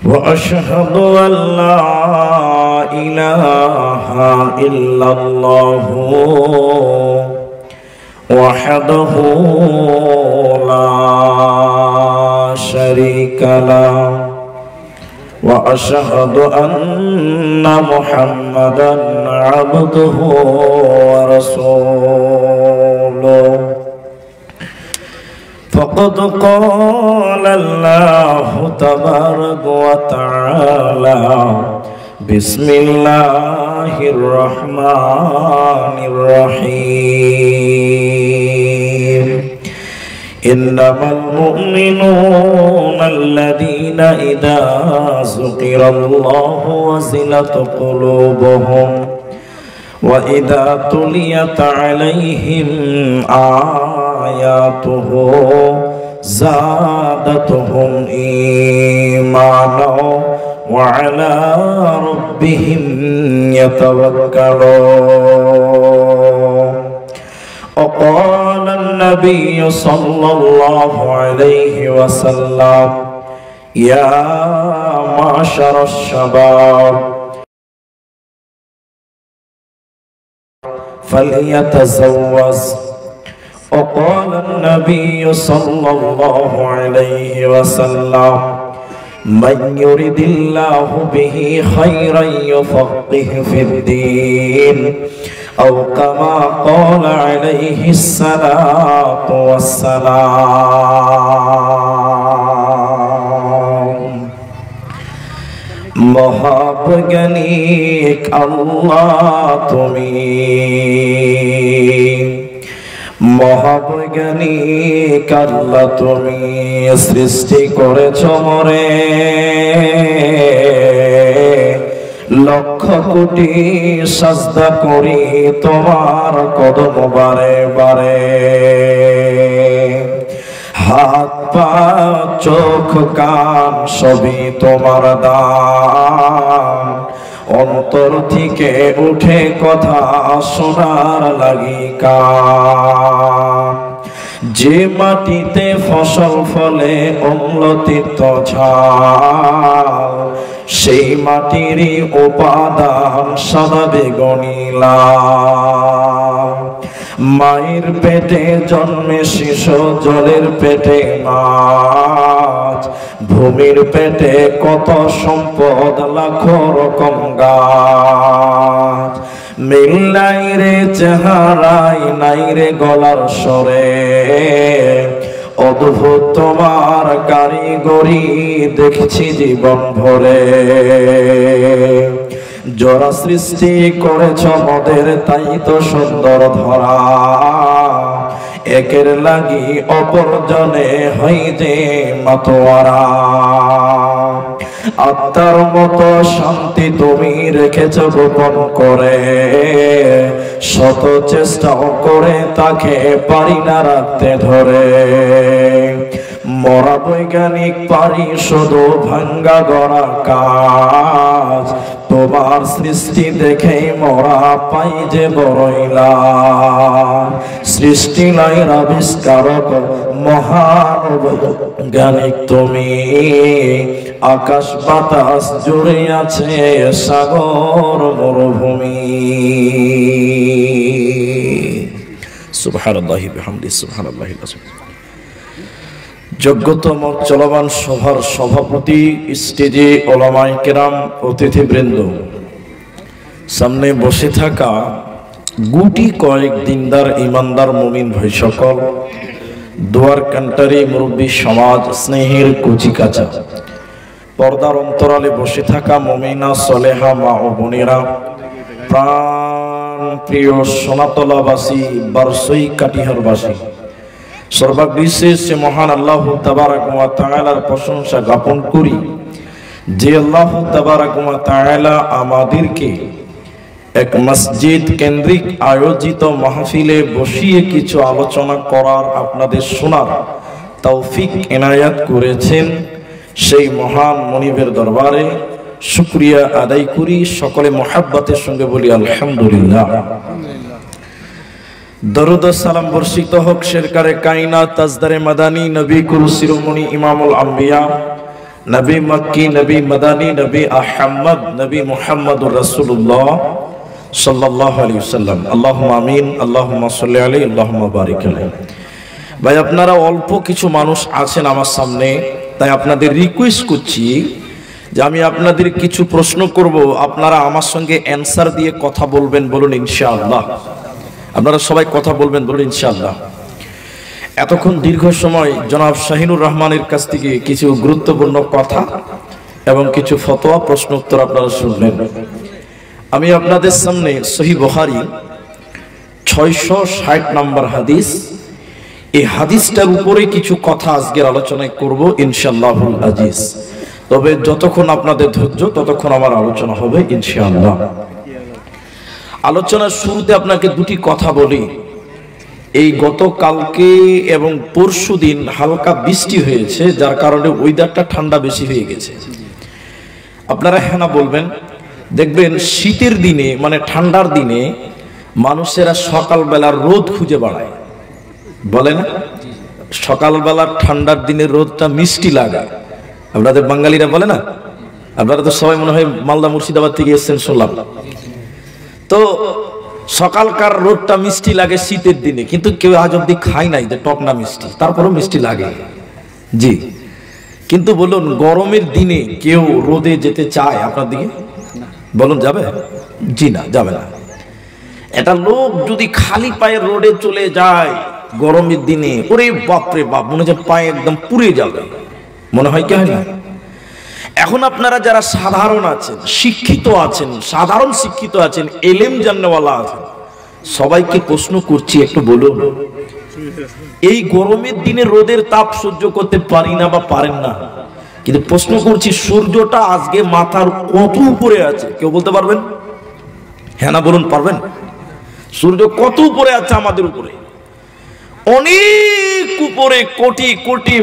وأشهد أن لا إله إلا الله وحده لا شريك له وأشهد أن محمدا عبده ورسوله فقد قال الله تبارك وتعالى بسم الله الرحمن الرحيم إنما المؤمنون الذين إذا ذكر الله وجلت قلوبهم وإذا تليت عليهم آياته زادتهم إيمانا وعلى ربهم يتوكلون وقال النبي صلى الله عليه وسلم يا معشر الشباب فليتزوج وقال النبي صلى الله عليه وسلم من يرد الله به خيرا يفقه في الدين أو كما قال عليه الصلاة والسلام মহাবৈজ্ঞানিক আল্লাহ তুমি মহাবৈজ্ঞানিক আল্লাহ তুমি সৃষ্টি করেছ মরে লক্ষ কোটি সাজদা করি তোমার কদম বারে বারে হাত পা চোখ কান সবই তোমার দান অন্তর থেকে উঠে কথা শোনার লাগি কান যে মাটিতে ফসল ফলে অম্লতীর্থ ঝাল সেই মাটিরই উপাদান সাদা বেগুনি লাল মায়ের পেটে জন্মে শিশু জলের পেটে মাছ ভূমির পেটে কত সম্পদ লাখো রকম গাছ মিল নাই রে চেহারাই নাই রে গলার স্বরে অদ্ভুত তোমার কারিগরি দেখছি জীবন ভরে যারা সৃষ্টি করেছ মোদের তাই তো সুন্দর ধরা একের লাগি অপরজনে হই যে মাতোয়ারা আত্মার মতো শান্তি তুমি রেখেছ গোপন করে শত চেষ্টাও করে তাকে পারি না রাখতে ধরে মরা বৈজ্ঞানিক পারি শুধু ভাঙ্গা গড়া কাজ তোমার সৃষ্টি দেখেই মরা পাই যে বড়ইলা সৃষ্টি লাইর আবিষ্কারক মহান বৈজ্ঞানিক তুমি আকাশ বাতাস জুড়ে আছে সাগর মরুভূমি সুবহানাল্লাহি বিহামদিহি সুবহানাল্লাহিল আযীম যোগ্যতম চলমান সভার সভাপতি স্টেজে ওলামায়ে কেরাম অতিথিবৃন্দ সামনে বসে থাকা গুটি কয়েক দিনদার ইমানদার মুমিন ভাই সকল দুয়ার কান্টারি মুরব্বী সমাজ স্নেহের কুচি কাঁচা পর্দার অন্তরালে বসে থাকা মুমিনা সলেহা মা ও বোনেরা প্রাণ প্রিয় সোনাতলাবাসী বারসই কাটিহারবাসী সর্ববিশেষ মহান আল্লাহ তাবারক ওয়া তাআলার প্রশংসা জ্ঞাপন করি যে আল্লাহ তাবারক ওয়া তাআলা আমাদেরকে এক মসজিদ কেন্দ্রিক আয়োজিত মাহফিলে বসিয়ে কিছু আলোচনা করার আপনাদের শোনার তৌফিক এনায়াত করেছেন সেই মহান মনিবের দরবারে শুকরিয়া আদায় করি সকলে মুহাব্বতের সঙ্গে বলি আলহামদুলিল্লাহ দরুদ ও সালাম বর্ষিত হোক শেরকারে কায়নাত তাজদারে মাদানী নবী কুল শিরোমণি ইমামুল আম্বিয়া নবী মক্কি, নবী মাদানী, নবী আহমদ, নবী মুহাম্মদুর রাসূলুল্লাহ সাল্লাল্লাহু আলাইহি ওয়াসাল্লাম। আল্লাহুম্মা আমিন, আল্লাহুম্মা সাল্লি আলাইহি, আল্লাহুম্মা বারিক আলাইহি। ভাই, আপনারা অল্প কিছু মানুষ আছেন আমার সামনে, তাই আপনাদের রিকোয়েস্ট করছি যে আমি আপনাদের কিছু প্রশ্ন করব, আপনারা আমার সঙ্গে অ্যানসার দিয়ে কথা বলবেন। বলুন ইনশাআল্লাহ। আপনারা সবাই কথা বলবেন, বলুন ইনশাআল্লাহ। এতক্ষণ দীর্ঘ সময় জনাব শাহিনুর রহমানের কাছ থেকে কিছু গুরুত্বপূর্ণ কথা এবং কিছু ফতোয়া প্রশ্ন উত্তর আপনারা শুনলেন। আমি আপনাদের সামনে সহিহ বুখারী 660 নম্বর হাদিস, এই হাদিসটার উপরে কিছু কথা আজকের আলোচনায় করব ইনশাআল্লাহুল আজিজ। তবে যতক্ষণ আপনাদের ধৈর্য ততক্ষণ আমার আলোচনা হবে ইনশাআল্লাহ। আলোচনার শুরুতে আপনাকে দুটি কথা বলি। এই গতকালকে এবং পরশু দিন হালকা বৃষ্টি হয়েছে, যার কারণে ওয়েদারটা ঠান্ডা বেশি হয়ে গেছে। আপনারা হ্যাঁ না বলবেন। দেখবেন শীতের দিনে মানে ঠান্ডার দিনে মানুষেরা সকালবেলার রোদ খুঁজে বেড়ায়, বলে না? সকালবেলার ঠান্ডার দিনের রোদটা মিষ্টি লাগে। আপনাদের বাঙালিরা বলে না? আপনারা তো সবাই মনে হয় মালদা মুর্শিদাবাদ থেকে এসেছেন শুনলাম। তো সকালকার রোদটা মিষ্টি লাগে শীতের দিনে, কিন্তু কেউ আজ অব্দি খায় নাই যে টক না মিষ্টি, তারপরেও মিষ্টি লাগে। জি, কিন্তু বলুন গরমের দিনে কেউ রোদে যেতে চায় আপনার দিকে? বলুন যাবে? জি না, যাবে না। এটা লোক যদি খালি পায়ে রোডে চলে যায় গরমের দিনে, ওরে বাপরে বাপ, মনে হচ্ছে পায়ে একদম পুড়ে যাবে, মনে হয় কি হয় না? এখন আপনারা যারা সাধারণ আছেন, শিক্ষিত আছেন, সাধারণ শিক্ষিত আছেন, এলেম জাননেওয়ালা আছেন, সবাইকে প্রশ্ন করছি, একটু বলুন, এই গরমের দিনে রোদের তাপ সহ্য করতে পারি না বা পারেন না, কিন্তু প্রশ্ন করছি সূর্যটা আজকে মাথার কত উপরে আছে? কেউ বলতে পারবেন? হ্যাঁ না বলুন, পারবেন? সূর্য কত উপরে আছে আমাদের উপরে? অনেক উপরে, কোটি কোটি।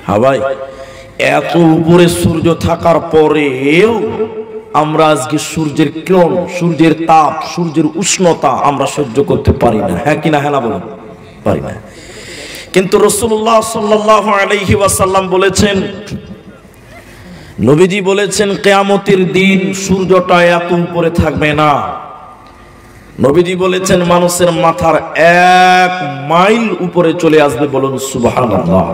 হ্যাঁ ভাই, এত উপরে সূর্য থাকার পরেও আমরা আজকে সূর্যের কিরণ, সূর্যের তাপ, সূর্যের উষ্ণতা আমরা সহ্য করতে পারি না। হ্যাঁ কি না? হ্যাঁ না বলুন, পারি না। কিন্তু রাসূলুল্লাহ সাল্লাল্লাহু আলাইহি ওয়াসাল্লাম বলেছেন, নবীজি বলেছেন কিয়ামতের দিন সূর্যটা এত উপরে থাকবে না। নবীজি বলেছেন মানুষের মাথার 1 মাইল উপরে চলে আসবে। বলুন সুবহানাল্লাহ।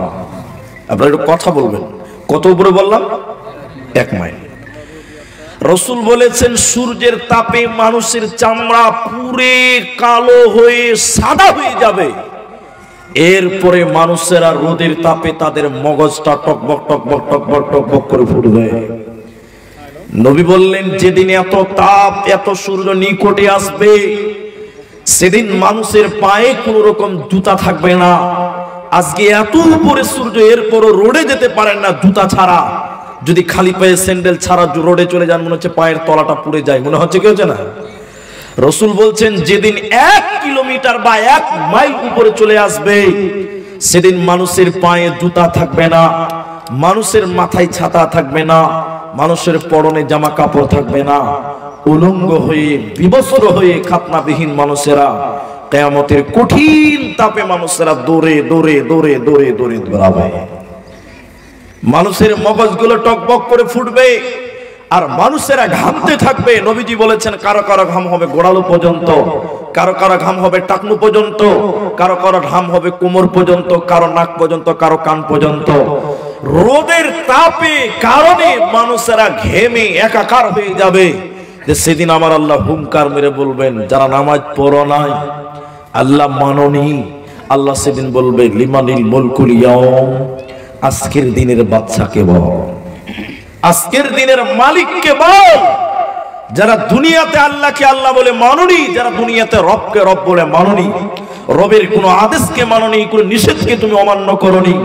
আপনারা একটু কথা বলবেন, কত উপরে বললাম? 1 মাইল। রাসূল বলেছেন সূর্যের তাপে মানুষের চামড়া পুরে কালো হয়ে সাদা হয়ে যাবে। এরপরে মানুষেরা রোদের তাপে তাদের মগজটা টকবক টকবক টকবক টকবক করে ফুটবে। নবী বললেন যেদিন এত তাপ, এত সূর্য নিকটে আসবে, সেদিন মানুষের পায়ে কোন রকম জুতা থাকবে না। আজকে এত উপরে সূর্য, এরপরও রোডে যেতে পারেন না জুতা ছাড়া। যদি খালি পায়ে স্যান্ডেল ছাড়া রোডে চলে যান, মনে হচ্ছে পায়ের তলাটা পুড়ে যায়, মনে হচ্ছে কি হচ্ছে না? রাসূল বলছেন যেদিন 1 কিলোমিটার বা 1 মাইল উপরে চলে আসবে, সেদিন মানুষের পায়ে জুতা থাকবে না, মানুষের মাথায় ছাতা থাকবে না, মানুষের পরনে জামা কাপড় থাকবে না। উলঙ্গ হয়ে, বিবস্ত্র হয়ে খাতনাবিহীন মানুষেরা কিয়ামতের কঠিন তাপে মানুষেরা দৌড়ে দৌড়ে দৌড়ে দৌড়ে দৌড়ে দৌড়াবে। মানুষের মগজগুলো টকবক করে ফুটবে আর মানুষেরা ঘামতে থাকবে। নবীজি বলেছেন কারো কারো ঘাম হবে গোড়ালো পর্যন্ত, কারো কারো ঘাম হবে টাকনু পর্যন্ত, কারো কারো ঘাম হবে কোমর পর্যন্ত, কারো নাক পর্যন্ত, কারো কান পর্যন্ত। রোদের তাপে কারণে মানুষেরা ঘেমে একাকার হয়ে যাবে। যে সেদিন আমার আল্লাহ হুঙ্কার মেরে বলবেন যারা নামাজ পড়ো নাই, আল্লাহ মাননি, আল্লাহ সেদিন বলবে লিমানিল মুলকুল ইয়াউম, আজকের দিনের বাদশাকে বল, আজকের দিনের মালিককে বল। যারা দুনিয়াতে আল্লাহকে আল্লাহ বলে মাননি, যারা দুনিয়াতে রবকে রব বলে মাননি, রবের কোন আদেশকে মাননি, কোন নিষেধকে তুমি অমান্য করনি,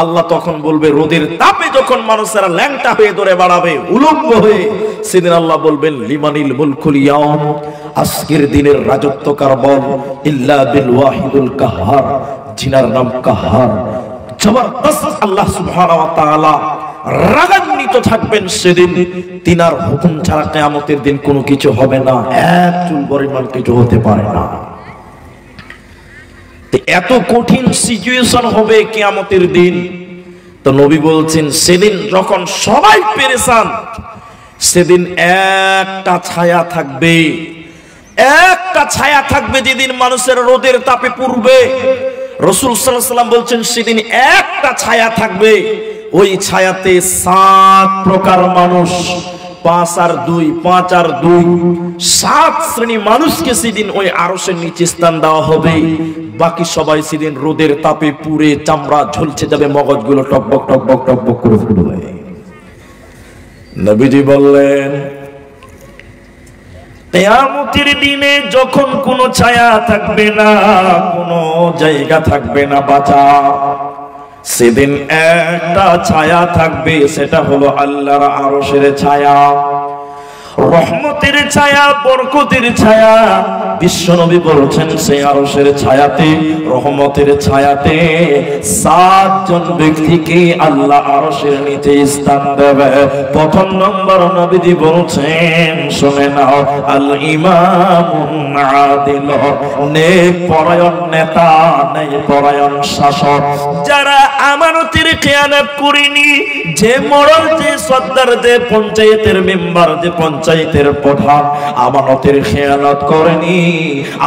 আল্লাহ তখন বলবে রোদের তাপে যখন মানুষেরা ল্যাংটা হয়ে দৌড়ে বেড়াবে উলঙ্গ হয়ে, সেদিন আল্লাহ বলবেন লিমানিল মুলকুল ইয়াউম, আজকের দিনের রাজত্ব কার বল, ইল্লা বিল ওয়াহিদুল কাহার, যিনার নাম কাহার। জবরদস্ত আল্লাহ সুবহানাহু ওয়া তাআলা রাগান্বিত থাকবেন সেদিন। তিনার হুকুম ছাড়া কিয়ামতের দিন কোনো কিছু হবে না, এক চুল পরিমাণ কিছু হতে পারে না। এত কঠিন সিচুয়েশন হবে কিয়ামতের দিন। তো নবী বলছেন সেদিন যখন সবাই পেরেশান, সেদিন একটা ছায়া থাকবে, একটা ছায়া থাকবে যেদিন মানুষের রোদের তাপে পুড়বে। রাসূল সাল্লাল্লাহু আলাইহি ওয়াসাল্লাম বলছেন সেদিন একটা ছায়া থাকবে, ওই ছায়াতে 7 প্রকার মানুষ, 5 আর 2, 5 আর 2, 7 শ্রেণী মানুষকে সেদিন ওই আরশের নিচে স্থান দেওয়া হবে। বাকি সবাই সেদিন রোদের তাপে পুড়ে চামড়া ঝলসে যাবে, মগজগুলো টকবক টকবক টকবক করে ফুটবে। নবীজি বললেন কিয়ামতের দিনে যখন কোনো ছায়া থাকবে না, কোনো জায়গা থাকবে না বাঁচা, সেদিন একটা ছায়া থাকবে, সেটা হলো আল্লাহর আরশের ছায়া, রহমতের ছায়া, বরকতের ছায়া। বিশ্বনবী বলছেন সেই আরশের ছায়াতে, রহমতের ছায়াতে 7 জন ব্যক্তিকে আল্লাহ আরশের নিচে স্থান দেবে। প্রথম নম্বর নবীজি বলছেন, শুনে নাও, আল ইমামুন আদিল, নেক পরায়ণ নেতা, নেক পরায়ণ শাসক, যারা আমানতের খেয়ানত করেনি, যে মোড়ল, যে সর্দার, যে পঞ্চায়েতের মেম্বার, যে পঞ্চায়েতের প্রধান আমানতের খেয়ানত করেনি,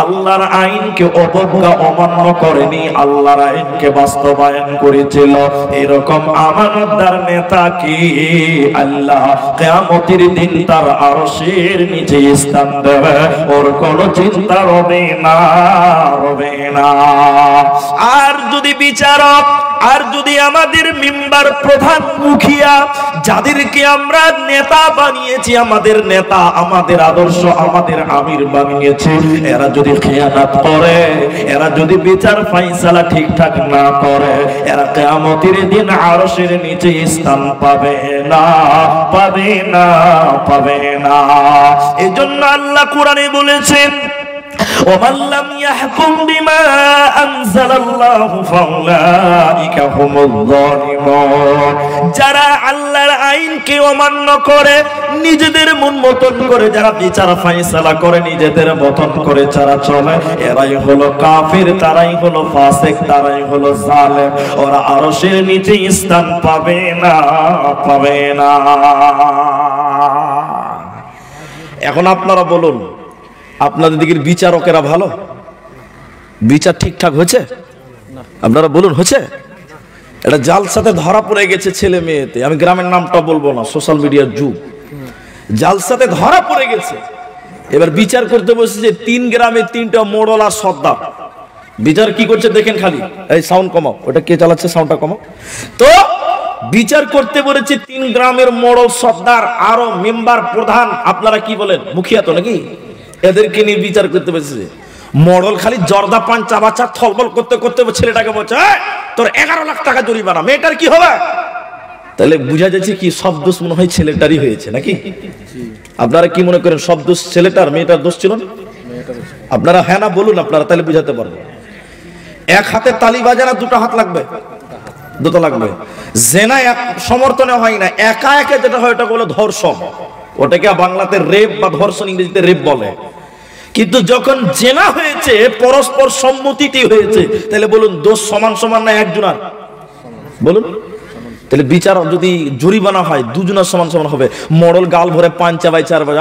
আল্লাহর আইনকে অবজ্ঞা অমান্য করেনি, আল্লাহর আইনকে বাস্তবায়ন করেছিল, এরকম আমানতদার নেতা কি আল্লাহ কিয়ামতের দিন তার আরশের নিচে স্থান দেবে, ওর কোনো চিন্তা হবে না, হবে না। আর যদি বিচারক, আর যদি আমাদের মেম্বার, প্রধান, মুখিয়া, যাদেরকে আমরা নেতা বানিয়েছি, আমাদের নেতা, আমাদের আদর্শ, আমাদের আমির বানিয়েছি, এরা যদি খেয়ানত করে, এরা যদি বিচার ফাইসালা ঠিকঠাক না করে, এরা কিয়ামতের দিন আরশের নিচে স্থান পাবে না, পাবে না, পাবে না। এজন্য আল্লাহ কোরআনে বলেছেন, ومن لم يحكم بما أنزل الله فأولئك هم الظالمون। যারা আল্লাহর আইনকে অমান্য করে, নিজেদের মন মতন করে যারা বিচার ফায়সালা করে, নিজেদের মতন করে যারা চলে, এরাই হলো কাফির, তারাই হলো ফাসিক, তারাই হলো জালেম, ওরা আরশের নিচে স্থান পাবে না, পাবে না। এখন আপনারা বলুন, আপনাদের দিকের বিচারকেরা ভালো? বিচার ঠিকঠাক হয়েছে? আপনারা বলুন, হয়েছে? এটা জালসাতে ধরা পড়ে গেছে ছেলে মেয়েতে, আমি গ্রামের নামটা বলবো না, সোশ্যাল মিডিয়ার যুগ, জালসাতে ধরা পড়ে গেছে। এবার বিচার করতে বসেছে 3 গ্রামে 3টা মোড়ল আর সর্দার। বিচার কি করছে দেখেন, খালি এই সাউন্ড কমাও, ওটা কে চালাচ্ছে, সাউন্ডটা কমাও। তো বিচার করতে বলেছে 3 গ্রামের মোড়ল, সর্দার, আরো মেম্বার, প্রধান, আপনারা কি বলেন, মুখিয়া তো নাকি, এদেরকে নিয়ে বিচার করতে বসেছে। মোড়ল খালি জর্দা পান চাবাচা থলবল করতে করতে ছেলেটাকে বলছে, তোর 11 লাখ টাকা জরিমানা, মেয়েটার কি হবে? তাহলে বুঝা যাচ্ছে কি সব দোষ মনে হয় ছেলেটারই হয়েছে নাকি? আপনারা কি মনে করেন, সব দোষ ছেলেটার, মেয়েটার দোষ ছিল না? আপনারা হ্যাঁ না বলুন, আপনারা তাহলে বুঝাতে পারবেন। এক হাতে তালি বাজে না, 2টা হাত লাগবে, 2টা লাগবে। জেনা এক সমর্থনে হয় না, একা একা যেটা হয় ওটা বলে ধর্ষণ, ওটাকে বাংলাতে রেপ বা ধর্ষণ, ইংরেজিতে রেপ বলে। কিন্তু যখন জেনা হয়েছে, পরস্পর সম্মতিতে হয়েছে, তাহলে বলুন দোষ সমান সমান না একজনের? বলুন। তাহলে বিচার যদি জরিমানা হয় 2 জনের সমান সমান হবে। মোড়ল গাল ভরে পান চাবাই 4 বাজে,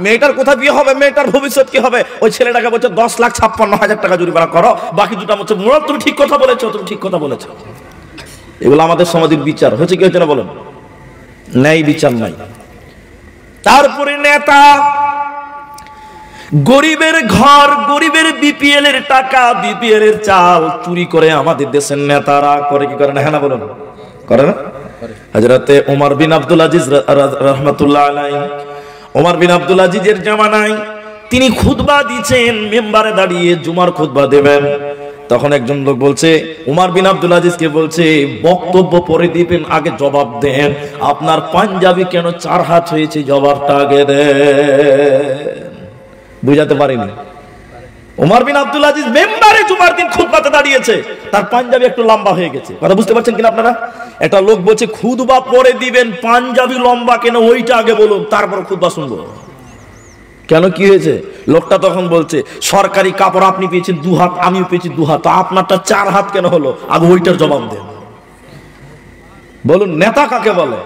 মেয়েটার কোথায় বিয়ে হবে, মেয়েটার ভবিষ্যৎ কি হবে? ওই ছেলেটাকে বলছে 10,56,000 টাকা জরিমানা করো, বাকি 2টা বলছে মোড়ল তুমি ঠিক কথা বলেছো, তুমি ঠিক কথা বলেছো। এগুলো আমাদের সমাজের বিচার হচ্ছে কি হচ্ছে না বলুন? ন্যায় বিচার নাই। তারপরে নেতা, গরিবের ঘর, গরিবের বিপিএল এর টাকা, বিপিএল এর চাল চুরি করে আমাদের দেশের নেতারা করে কি করে না? হ্যাঁ না বলুন, করে না? হযরতে ওমর বিন আব্দুল আজিজ রাহমাতুল্লাহ আলাইহি, ওমর বিন আব্দুল আজিজের জামানায় তিনি খুতবা দিয়েছেন, মেম্বারে দাঁড়িয়ে জুমার খুতবা দেবেন। তখন একজন লোক বলছে, ওমর বিন আব্দুল আজিজকে বলছে, বক্তব্য পরে দিবেন, আগে জবাব দেন, আপনার পাঞ্জাবি কেন 4 হাত হয়েছে, জবাবটা আগে দেন। বুঝাতে পারেনি। ওমর বিন আব্দুল আজিজ মেম্বারে জুমার দিন খুতবাতে দাঁড়িয়েছে, তার পাঞ্জাবি একটু লম্বা হয়ে গেছে। কথা বুঝতে পারছেন কিনা আপনারা? একটা লোক বলছে খুতবা পরে দিবেন, পাঞ্জাবি লম্বা কেন, ওইটা আগে বলুন, তারপর খুতবা শুনবো। কেন, কি হয়েছে? লোকটা তখন বলছে সরকারি কাপড় আপনি পেয়েছেন 2 হাত, আমিও পেয়েছি 2 হাত, তো আপনারটা 4 হাত কেন হলো? আগে ওইটার জবাব দেন। বলুন নেতা কাকে বলে?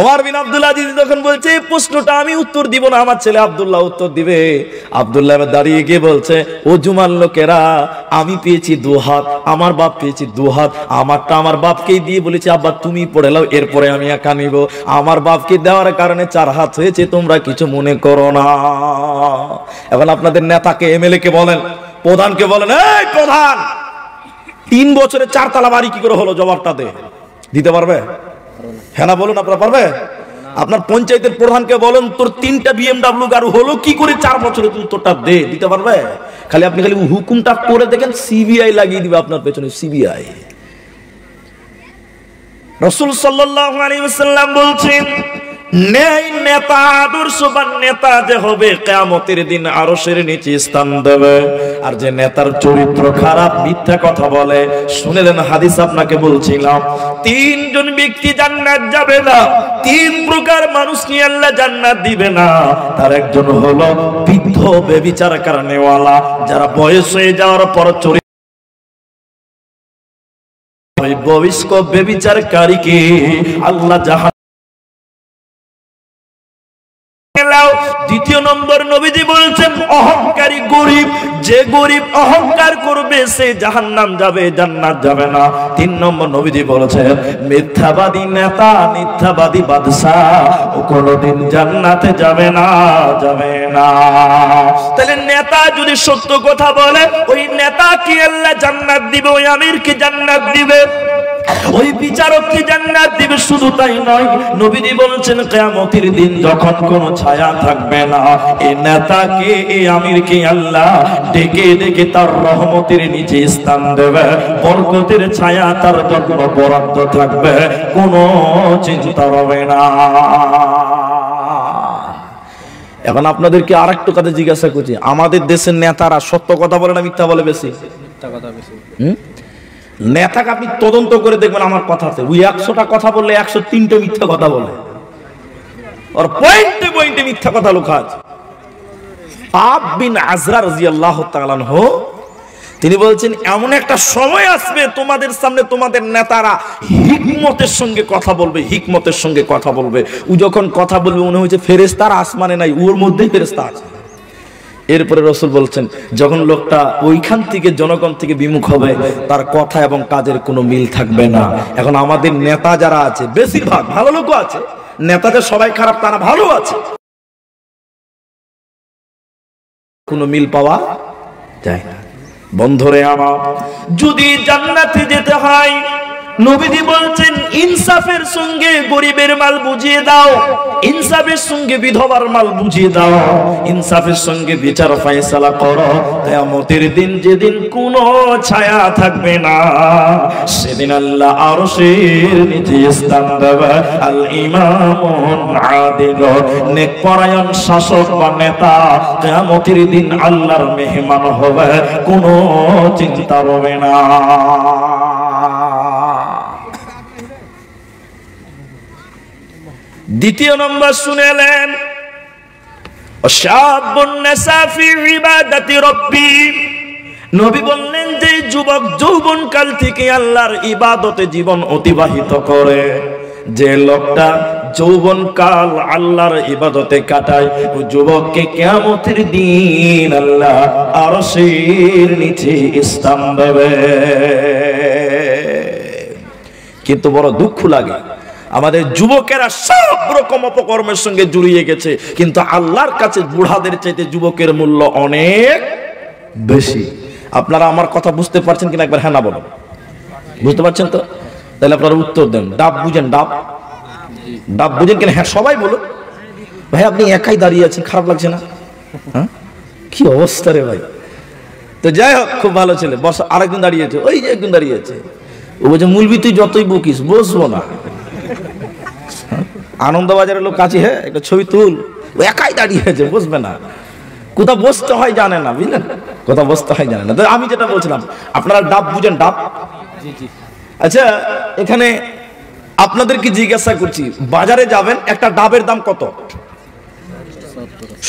ওমর বিন আব্দুল আজিজ তখন বলছে এই প্রশ্নটা আমি উত্তর দিব না, আমার ছেলে আব্দুল্লাহ উত্তর দিবে। আব্দুল্লাহ দাঁড়িয়ে গিয়ে বলছে ও জুমার লোকেরা, আমি পেয়েছি 2 হাত, আমার বাপ পেয়েছি 2 হাত, আমারটা আমার বাপকেই দিয়ে বলেছি আব্বা তুমি পড়ে নাও, এরপরে আমি একা নিব। আমার বাপকে দেওয়ার কারণে 4 হাত হয়েছে, তোমরা কিছু মনে করো না। এখন আপনাদের নেতাকে, এমএলএ কে বলেন, প্রধানকে বলেন, এই প্রধান 3 বছরে 4 তলা বাড়ি কি করে হলো? জবাবটা দিতে পারবে? হ্যাঁ না বলুন, আপনারা পারবে? আপনার পঞ্চায়েতের প্রধানকে বলেন তোর 3টা BMW গাড়ি হলো কি করে 4 বছরে, তুই উত্তরটা দিতে পারবে? খালি আপনি খালি হুকুমটা করে দেখেন, সিবিআই লাগিয়ে দিবে আপনার পেছনে, সিবিআই। রাসূল সাল্লাল্লাহু আলাইহি ওয়াসাল্লাম বলছেন ন্যায় নেতা, আদর্শবান নেতা যে হবে কিয়ামতের দিন আরশের নিচে স্থান দেবে। আর যে নেতার চরিত্র খারাপ, মিথ্যা কথা বলে, শুনেলেন হাদিস আপনাকে বলছিলাম, 3 জন ব্যক্তি জান্নাত যাবে না, 3 প্রকার মানুষ নিয়ে আল্লাহ জান্নাত দিবে না। তার একজন হলো বৃদ্ধ ব্যভিচার কারণেওয়ালা, যারা বয়স হয়ে যাওয়ার পর বয়স্ক ব্যভিচারকারীকে আল্লাহ জাহান্নামে। দ্বিতীয় নম্বর নবীজি বলছেন অহংকারী গরিব, যে গরিব অহংকার করবে সে জাহান্নাম যাবে, জান্নাত যাবে না। 3 নম্বর নবীজি বলেছেন মিথ্যাবাদী নেতা, মিথ্যাবাদী বাদশা ও কোনদিন জান্নাতে যাবে না, যাবে না। তাহলে নেতা যদি সত্য কথা বলে, ওই নেতা কি আল্লাহ জান্নাত দিবে, ওই আমিরকে জান্নাত দিবে, ওই বিচারককে জান্নাত দিবে। শুধু তাই নয়, নবীজি বলেছেন কিয়ামতের দিন যখন কোনো ছায়া থাকবে না, এই নেতাকে, এই আমিরকে আল্লাহ ডেকে ডেকে তার রহমতের নিচে স্থান দেবে, বরকতের ছায়া তার জন্য বরাদ্দ থাকবে, কোনো চিন্তা হবে না। এখন আপনাদেরকে আরেকটু কথা জিজ্ঞাসা করছি, আমাদের দেশের নেতারা সত্য কথা বলে না মিথ্যা বলে? বেশি মিথ্যা কথা বেশি। নেতাকে আপনি তদন্ত করে দেখবেন আমার কথাতে, ওই 100টা কথা বললে 103টা মিথ্যা কথা বলে, আর পয়েন্টে পয়েন্টে মিথ্যা কথা লেখা আছে। আব বিন আজরা রাদিয়াল্লাহু তাআলা আনহু তিনি বলছেন এমন একটা সময় আসবে তোমাদের সামনে, তোমাদের নেতারা হিকমতের সঙ্গে কথা বলবে, হিকমতের সঙ্গে কথা বলবে। ও যখন কথা বলবে মনে হচ্ছে ফেরেশতার আসমানে নাই, ওর মধ্যেই ফেরেশতা আছে। এরপরে রাসূল বলছেন যখন লোকটা ওইখান থেকে জনগণ থেকে বিমুখ হবে, তার কথা এবং কাজের কোনো মিল থাকবে না। এখন আমাদের নেতা যারা আছে, বেশিরভাগ ভালো লোকও আছে, নেতাদের সবাই খারাপ তারা ভালো আছে, কোনো মিল পাওয়া যায় না। বন্ধুরে আমার, যদি জান্নাতে যেতে হয়, নবীজি বলছেন ইনসাফের সঙ্গে গরিবের মাল বুঝিয়ে দাও, ইনসাফের সঙ্গে বিধবার মাল বুঝিয়ে দাও, ইনসাফের সঙ্গে বিচার ফয়সালা করো। কিয়ামতের দিন যেদিন কোনো ছায়া থাকবে না, সেদিন আল্লাহ আরশের নিচে স্থান দেবে আল ইমামুন আদিল, নেকপরায়ণ শাসক বা নেতা কিয়ামতের দিন আল্লাহর মেহমান হবে, কোনো চিন্তা হবে না। দ্বিতীয় নম্বর শুনেলেন শাবুন নাসা ফি ইবাদাতি রাব্বি, নবী বললেন যে যুবক যৌবন কাল থেকে আল্লাহর ইবাদতে জীবন অতিবাহিত করে, যে লোকটা যৌবন কাল আল্লাহর ইবাদতে কাটায়, ও যুবককে কিয়ামতের দিন আল্লাহ আরশের নিচে স্থান দেবে। কিন্তু বড় দুঃখ লাগে, আমাদের যুবকেরা সব রকম অপকর্মের সঙ্গে জড়িয়ে গেছে, কিন্তু আল্লাহর কাছে বুড়াদের চাইতে যুবকের মূল্য অনেক বেশি। আপনারা আমার কথা বুঝতে পারছেন কিনা একবার হ্যাঁ না বলুন। বুঝতে পারছেন তো? তাহলে আপনারা উত্তর দেন। ডাব বুঝেন? ডাব ডাব বুঝেন কিনা? হ্যাঁ সবাই বলুন। ভাই আপনি একাই দাঁড়িয়ে আছেন, খারাপ লাগছে না? হ্যাঁ, কি অবস্থা রে ভাই। তো যাই হোক, খুব ভালো ছেলে। বস, আরেকজন দাঁড়িয়েছে, ওই যে একজন দাঁড়িয়েছে, ও বলছে মুলবি তুই যতই বকিস বসবো না। আনন্দবাজারের লোক কাছে, হ্যাঁ একটা ছবি তুল, ও একাই দাঁড়িয়ে আছে, বসবে না। কোথাও বসতে হয় জানে না, বুঝলেন? কোথাও বসতে হয় জানে না। তো আমি যেটা বলছিলাম, আপনারা ডাব বুঝেন? ডাব? আচ্ছা, এখানে আপনাদেরকে জিজ্ঞাসা করছি, বাজারে যাবেন, একটা ডাবের দাম কত?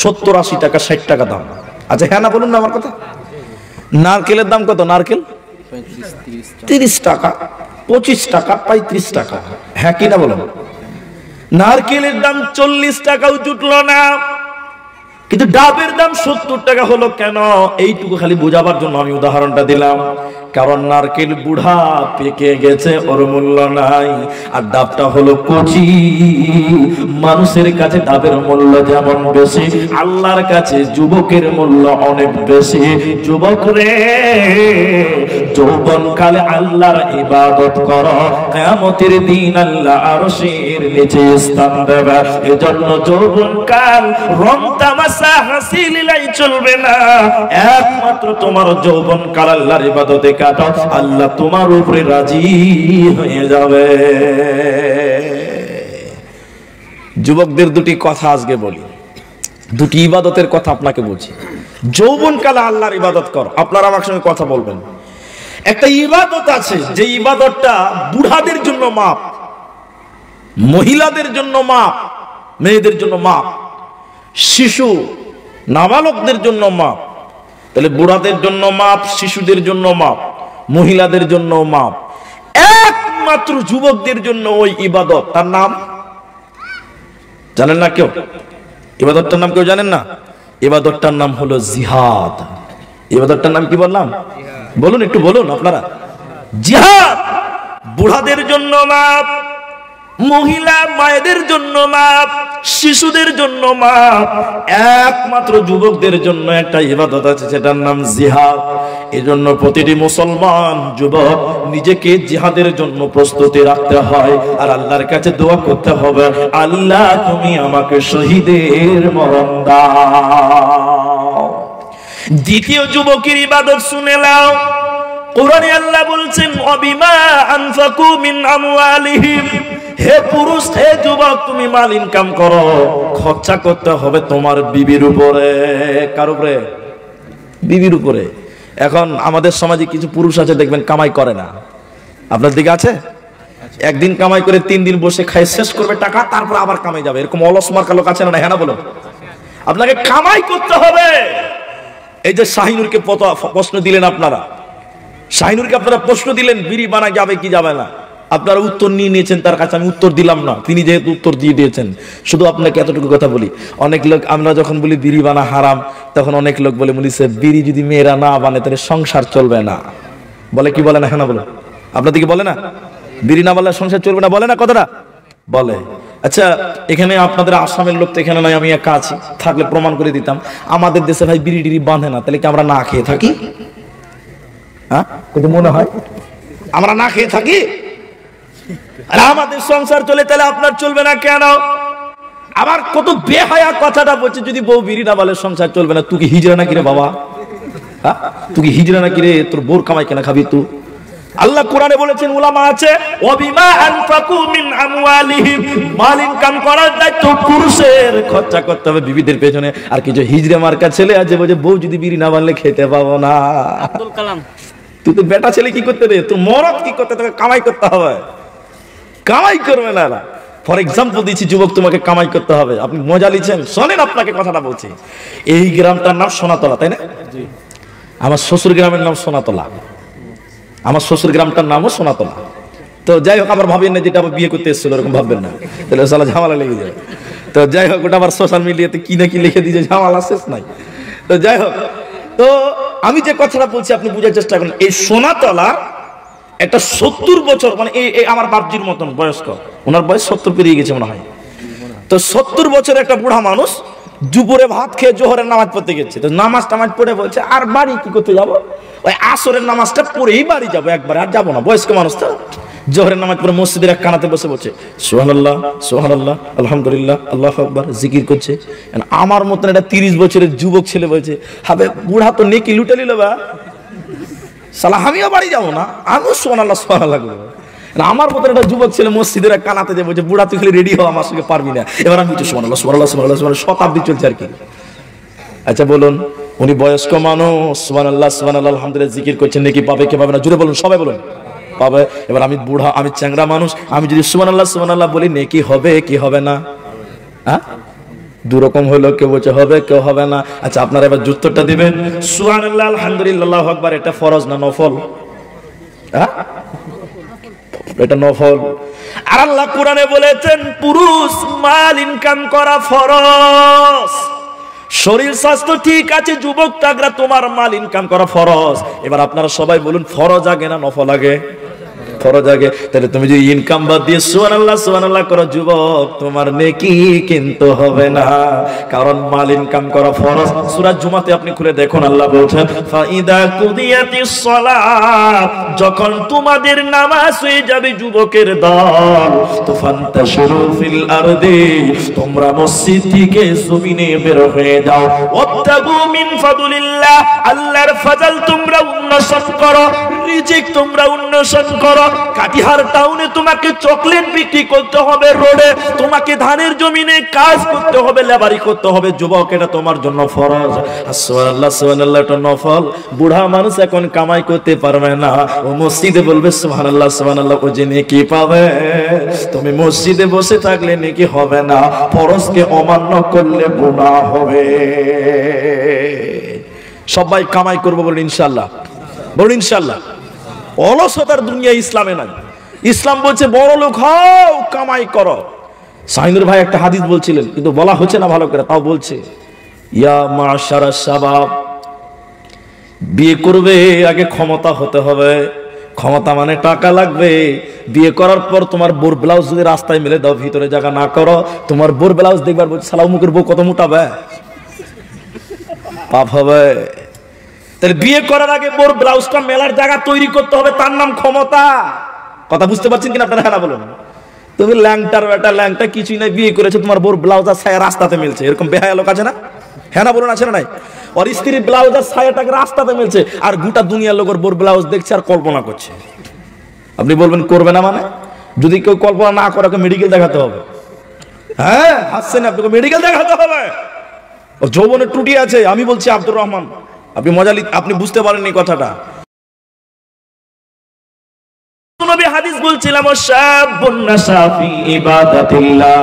70-80 টাকা 60 টাকা দাম। আচ্ছা হ্যাঁ না বলুন না আমার কথা। নারকেলের দাম কত? নারকেল 30 টাকা, 25 টাকা, 35 টাকা। হ্যাঁ কি না বলুন? নারকেলের দাম 40 টাকাও জুটলো না, কিন্তু ডাবের দাম 70 টাকা হলো কেন? এইটুকু খালি বোঝাবার জন্য আমি উদাহরণটা দিলাম। কারণ নারকেল বুড়া পেকে গেছে, ওর মূল্য নাই, আর ডাবটা হলো কচি। মানুষের কাছে ডাবের মূল্য যেমন বেশি, আল্লাহর কাছে যুবকের মূল্য অনেক বেশি। যুবক রে, যৌবনকালে আল্লাহর ইবাদত করো, কিয়ামতের দিন আল্লাহ আরশের নিচে স্থান দেবে। এজন্য যৌবনকাল রং তামাশা হাসি লীলাই চলবে না, একমাত্র তোমার যৌবনকাল আল্লাহর ইবাদতে কাটাও, আল্লাহ তোমার উপরে রাজি হয়ে যাবে। যুবকদের দুটি কথা আজকে বলি, দুটি ইবাদতের কথা আপনাকে বলছি। যৌবনকালে আল্লাহর ইবাদত করো। আপনারা আমার সঙ্গে কথা বলবেন। একটা ইবাদত আছে যে ইবাদতটা বুড়াদের জন্য মাপ, মহিলাদের জন্য মাপ, মেয়েদের জন্য মাপ, শিশু নাবালকদের জন্য মাপ। তাহলে বুড়াদের জন্য মাপ, শিশুদের জন্য মাপ, মহিলাদের জন্য মাপ, একমাত্র যুবকদের জন্য ওই ইবাদত। তার নাম জানেন না কেউ? ইবাদতটার নাম কেউ জানেন না? ইবাদতটার নাম হলো জিহাদ। ইবাদতটার নাম কি বললাম? বলুন, একটু বলুন আপনারা। জিহাদ। বুড়াদের জন্য মাপ, মহিলা মায়েদের জন্য মাপ, শিশুদের জন্য মাপ, একমাত্র যুবকদের জন্য একটা ইবাদত আছে, সেটার নাম জিহাদ। এজন্য প্রতিটি মুসলমান যুবক নিজেকে জিহাদের জন্য প্রস্তুতি রাখতে হয়, আর আল্লাহর কাছে দোয়া করতে হবে, আল্লাহ তুমি আমাকে শহীদের মরণ দাও। দ্বিতীয় যুবকের ইবাদত শুনে নাও। কোরআনে আল্লাহ বলছেন, অবিমা আনফাকু মিন আমওয়ালিহিম, হে পুরুষ, হে যুবক, তুমি মাল ইনকাম করো, খরচা করতে হবে তোমার বিবির উপরে। কার উপরে? বিবির উপরে। এখন আমাদের সমাজে কিছু পুরুষ আছে দেখবেন কামাই করে না। আপনার দিকে আছে? একদিন কামাই করে 3 দিন বসে খায় শেষ করবে টাকা, তারপর আবার কামাই যাবে। এরকম অলস মার্কা লোক আছে না? হ্যাঁ না বলো? আপনাকে কামাই করতে হবে। এই যে শাহিনুরকে প্রশ্ন দিলেন আপনারা, শাহিনুরকে আপনারা প্রশ্ন দিলেন বিড়ি বানা যাবে কি যাবে না, আপনারা উত্তর নিয়ে নিয়েছেন তার কাছে, আমি উত্তর দিলাম না, তিনি যেহেতু উত্তর দিয়ে দিয়েছেন। শুধু আপনাকে এতটুকু কথা বলি, অনেক লোক, আমরা যখন বলি বিড়ি বানা হারাম, তখন অনেক লোক বলে বলিছে বিড়ি যদি মেয়েরা না বানে তাহলে সংসার চলবে না। বলে কি বলে না? হ্যাঁ না বলো? আপনাদেরকে বলে না বিড়ি না বানলে সংসার চলবে না? বলে না কথাটা? বলে। আচ্ছা, এখানে আপনাদের আসামের লোক তো এখানে নয়, আমি একা আছি, থাকলে প্রমাণ করে দিতাম। আমাদের দেশে ভাই বিড়ি টিড়ি বাঁধে না, তাহলে কি আমরা না খেয়ে থাকি? হ্যাঁ, কিন্তু মনে হয় আমরা না খেয়ে থাকি। আর আমাদের সংসার চলে, তাহলে আপনার চলবে না কেন? আবার কত বেহায়া কথাটা বলছে, যদি বউ বিড়ি না বালে সংসার চলবে না। তুই কি হিজড়া নাকি রে বাবা? হ্যাঁ, তুই কি হিজড়া নাকি রে? তোর বোর কামাই কেনা খাবি তুই? আল্লাহ কোরআনে বলেছেন, উলামা আছে, ওয়াবিমা আনফাকু মিন আমওয়ালিহিম, মাল ইনকাম করার দায়িত্ব পুরুষের, খরচা করতে হবে বিবিদের পেছনে। আর কিছু হিজড়ে মার্কা ছেলে আছে বলে বউ যদি বিড়ি না বানলে খেতে পাবো না। আব্দুল কালাম, তুই তো বেটা ছেলে কি করতে রে? তুই মরদ কি করতে? তোকে কামাই করতে হবে। কামাই করবে না। ফর এক্সাম্পল দিচ্ছি, যুবক তোমাকে কামাই করতে হবে। আপনি মজা লিখছেন, শোনেন আপনাকে কথাটা বলছি। এই গ্রামটার নাম সোনাতলা, তাই না? আমার শ্বশুর গ্রামের নাম সোনাতলা, আমার শ্বশুর গ্রামটার নামও সোনাতলা। তো যাই হোক, আবার ভাবেন না যেটা আবার বিয়ে করতে এসেছিল এরকম ভাববেন না, তাহলে সালা ঝামেলা লেগে যাবে। তো যাই হোক, ওটা আবার সোশ্যাল মিডিয়াতে কি না কি লিখে দিয়েছে, ঝামেলা শেষ নাই। তো যাই হোক, তো আমি যে কথাটা বলছি আপনি বুঝার চেষ্টা করেন। এই সোনাতলা একটা 70 বছর, মানে এই আমার বাপজির মতন বয়স্ক, ওনার বয়স 70 পেরিয়ে গেছে মনে হয়। তো 70 বছরের একটা বুড়া মানুষ দুপুরে ভাত খেয়ে জোহরের নামাজ পড়তে গেছে। তো নামাজ টামাজ পড়ে বলছে, আর বাড়ি কি করতে যাবো? ওই আসরের নামাজটা পড়েই বাড়ি যাবো, একবারে আর যাবো না। বয়স্ক মানুষ তো জোহরের নামাজ পড়ে মসজিদের এক কানাতে বসে বলছে সুবহানাল্লাহ সুবহানাল্লাহ আলহামদুলিল্লাহ আল্লাহু আকবার, জিকির করছে। আমার মতন একটা 30 বছরের যুবক ছেলে বলছে, হবে বুড়া তো নেকি লুটে নিল বা, সালা আমিও বাড়ি যাবো না, আমিও সুবহানাল্লাহ সুবহানাল্লাহ করবো। আমার মতন একটা যুবক ছেলে মসজিদের এক কানাতে যে বলছে, বুড়া তুই খালি রেডি হও, আমার সঙ্গে পারবি না। এবার আমি সুবহানাল্লাহ সুবহানাল্লাহ সুবহানাল্লাহ সুবহানাল্লাহ, শতাব্দী চলছে আর কি। আচ্ছা বলুন, উনি বয়স্ক মানুষ, সুবহানাল্লাহ সুবহানাল্লাহ আলহামদুলিল্লাহ জিকির করছেন, নাকি পাবে কে পাবে না? জোরে বলুন, সবাই বলুন পাবে। এবার আমি বুড়া, আমি চ্যাংড়া মানুষ, আমি যদি সুবহানাল্লাহ সুবহানাল্লাহ বলি নেকি হবে কি হবে না? হ্যাঁ, দুরকম হলো, কেউ বলছে হবে, কেউ হবে না। আচ্ছা আপনারা এবার যুক্তটা দিবেন। সুবহানাল্লাহ, আলহামদুলিল্লাহ, আল্লাহু আকবার, এটা ফরজ না নফল? এটা নফল। আর আল্লাহ কোরআনে বলেছেন পুরুষ মাল ইনকাম করা ফরজ। শরীর স্বাস্থ্য ঠিক আছে যুবক তাগরা, তোমার মাল ইনকাম করা ফরজ। এবার আপনারা সবাই বলুন ফরজ আগে না নফল আগে? ফরজ আগে। তাহলে তুমি যদি ইনকাম বাদ দিয়ে সুবহানাল্লাহ করো যুবক, তোমার নেকি কিন্তু হবে না, কারণ মাল ইনকাম করা ফরজ। সূরা জুমাতে আপনি খুলে দেখুন, আল্লাহ বলছেন ফাইদা কুদিয়াতিস সালাত, যখন তোমাদের নামাজ হয়ে যাবে যুবকের দল, তো ফান্তাশিরু ফিল আরদি, তোমরা মসজিদ থেকে জমিনে বের হয়ে যাও, ওয়াত্তাগু মিন ফাদলিল্লাহ, আল্লাহর ফজল তোমরা উন্নয়ন করো, রিজিক তোমরা উন্নয়ন করো। কাটিহার টাউনে তোমাকে চকলেট বিক্রি করতে হবে, রোডে তোমাকে ধানের জমিনে কাজ করতে হবে, লেবারি করতে হবে, যুবক এটা তোমার জন্য ফরজ। সুবহানাল্লাহ এটা নফল। বুড়া মানুষ এখন কামাই করতে পারবে না, ও মসজিদে বলবে সুবহানাল্লাহ, ও যে নেকি পাবে। তুমি মসজিদে বসে থাকলে নেকি হবে না, ফরজকে অমান্য করলে গুনাহ হবে। সবাই কামাই করবো বলুন ইনশাআল্লাহ, বলুন ইনশাআল্লাহ। অলসতার দুনিয়া ইসলামে নাই। ইসলাম বলছে বড় লোক হও, কামাই করো। সাইনুর ভাই একটা হাদিস বলছিলেন, কিন্তু বলা হচ্ছে না ভালো করে, তাও বলছে ইয়া মাশারাস শাবাব, বিয়ে করবে আগে ক্ষমতা হতে হবে। ক্ষমতা মানে টাকা লাগবে। বিয়ে করার পর তোমার বোর ব্লাউজ যদি রাস্তায় মেলে দাও, ভিতরে জায়গা না করো, তোমার বোর ব্লাউজ দেখবার বলছে সালাম মুখের বউ কত মোটাবে, পাপ হবে। তাহলে বিয়ে করার আগে বোর ব্লাউজটা মেলার জায়গা তৈরি করতে হবে, তার নাম ক্ষমতা। কথা বুঝতে পারছেন কিনা আপনারা? হ্যাঁ বলুন। তুমি ল্যাংটার বেটা, ল্যাংটা কিছুই নাই, বিয়ে করেছে, তোমার বোর ব্লাউজ আর ছায়া রাস্তাতে মিলছে, এরকম বেহায়া লোক আছে না? হ্যাঁ না বলুন, আছে না নাই? ওর স্ত্রীর ব্লাউজ আর ছায়াটাকে রাস্তাতে মিলছে, আর গোটা দুনিয়ার লোক ওর বোর ব্লাউজ দেখছে আর কল্পনা করছে। আপনি বলবেন করবে না মানে? যদি কেউ কল্পনা না করে ওকে মেডিকেল দেখাতে হবে। হ্যাঁ হাসছেন, আপনাকে মেডিকেল দেখাতে হবে। ও যৌবনের ত্রুটি আছে। আমি বলছি আব্দুর রহমান, আপনি আপনি বুঝতে পারেননি কথাটা। নবী হাদিস বলছিলাম শাবুন নাশা ফি ইবাদাতিল্লাহ,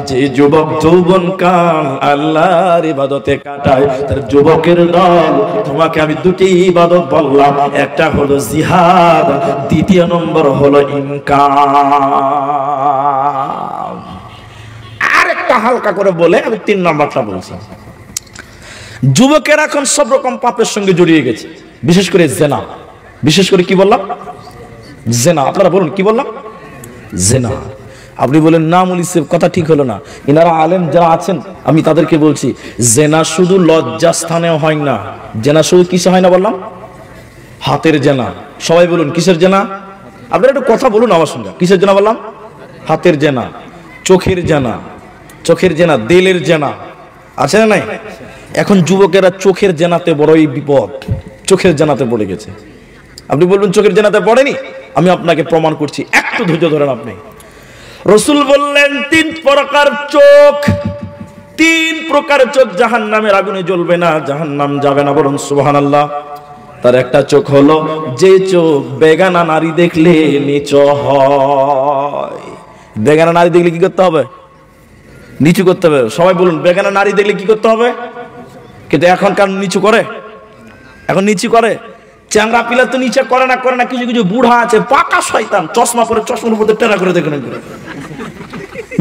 যে যুবক যৌবন কাল আল্লাহর ইবাদতে কাটায়, তার যুবকের দল। তোমাকে আমি দুটি ইবাদত বললাম, একটা হলো জিহাদ, দ্বিতীয় নম্বর হলো ইনকাম। আরেকটা হালকা করে বলে আমি 3 নম্বরটা বলছি। যুবকেরা এখন সব রকম পাপের সঙ্গে জড়িয়ে গেছে, বিশেষ করে জেনা। বিশেষ করে কি বললাম? জেনা। আপনারা বলুন কি বললাম? জেনা। আপনি বলেন না মুলি সাহেব কথা ঠিক হলো না। ইনারা আলেম যারা আছেন আমি তাদেরকে বলছি, জেনা শুধু লজ্জাস্থানেও হয় না। জেনা শুধু কিসে হয় না বললাম? হাতের জেনা। সবাই বলুন কিসের জেনা? আপনারা একটু কথা বলুন আমার সঙ্গে। কিসের জেনা বললাম? হাতের জেনা, চোখের জেনা, চোখের জেনা, দিলের জেনা, আছে না নাই? এখন যুবকেরা চোখের জেনাতে বড়ই বিপদ, চোখের জেনাতে পড়ে গেছে। আপনি বলবেন চোখের জেনাতে পড়েনি, আমি আপনাকে প্রমাণ করছি, একটু ধৈর্য ধরেন আপনি। রাসূল বললেন 3 প্রকার চোখ, 3 প্রকার চোখ জাহান্নামের আগুনে জ্বলবে না, জাহান্নাম যাবে না, বলুন সুবহানাল্লাহ। তার একটা চোখ হলো যে চোখ বেগানা নারী দেখলে নিচু হয়। বেগানা নারী দেখলে কি করতে হবে? নিচু করতে হবে। সবাই বলুন বেগানা নারী দেখলে কি করতে হবে? কিন্তু এখন কার নিচু করে? এখন নিচু করে। চ্যাংরা পিলা তো নিচে করে না, করে না। কিছু কিছু বুড়া আছে পাকা শয়তান, চশমা পরে চশমার উপর টেরা করে দেখেন,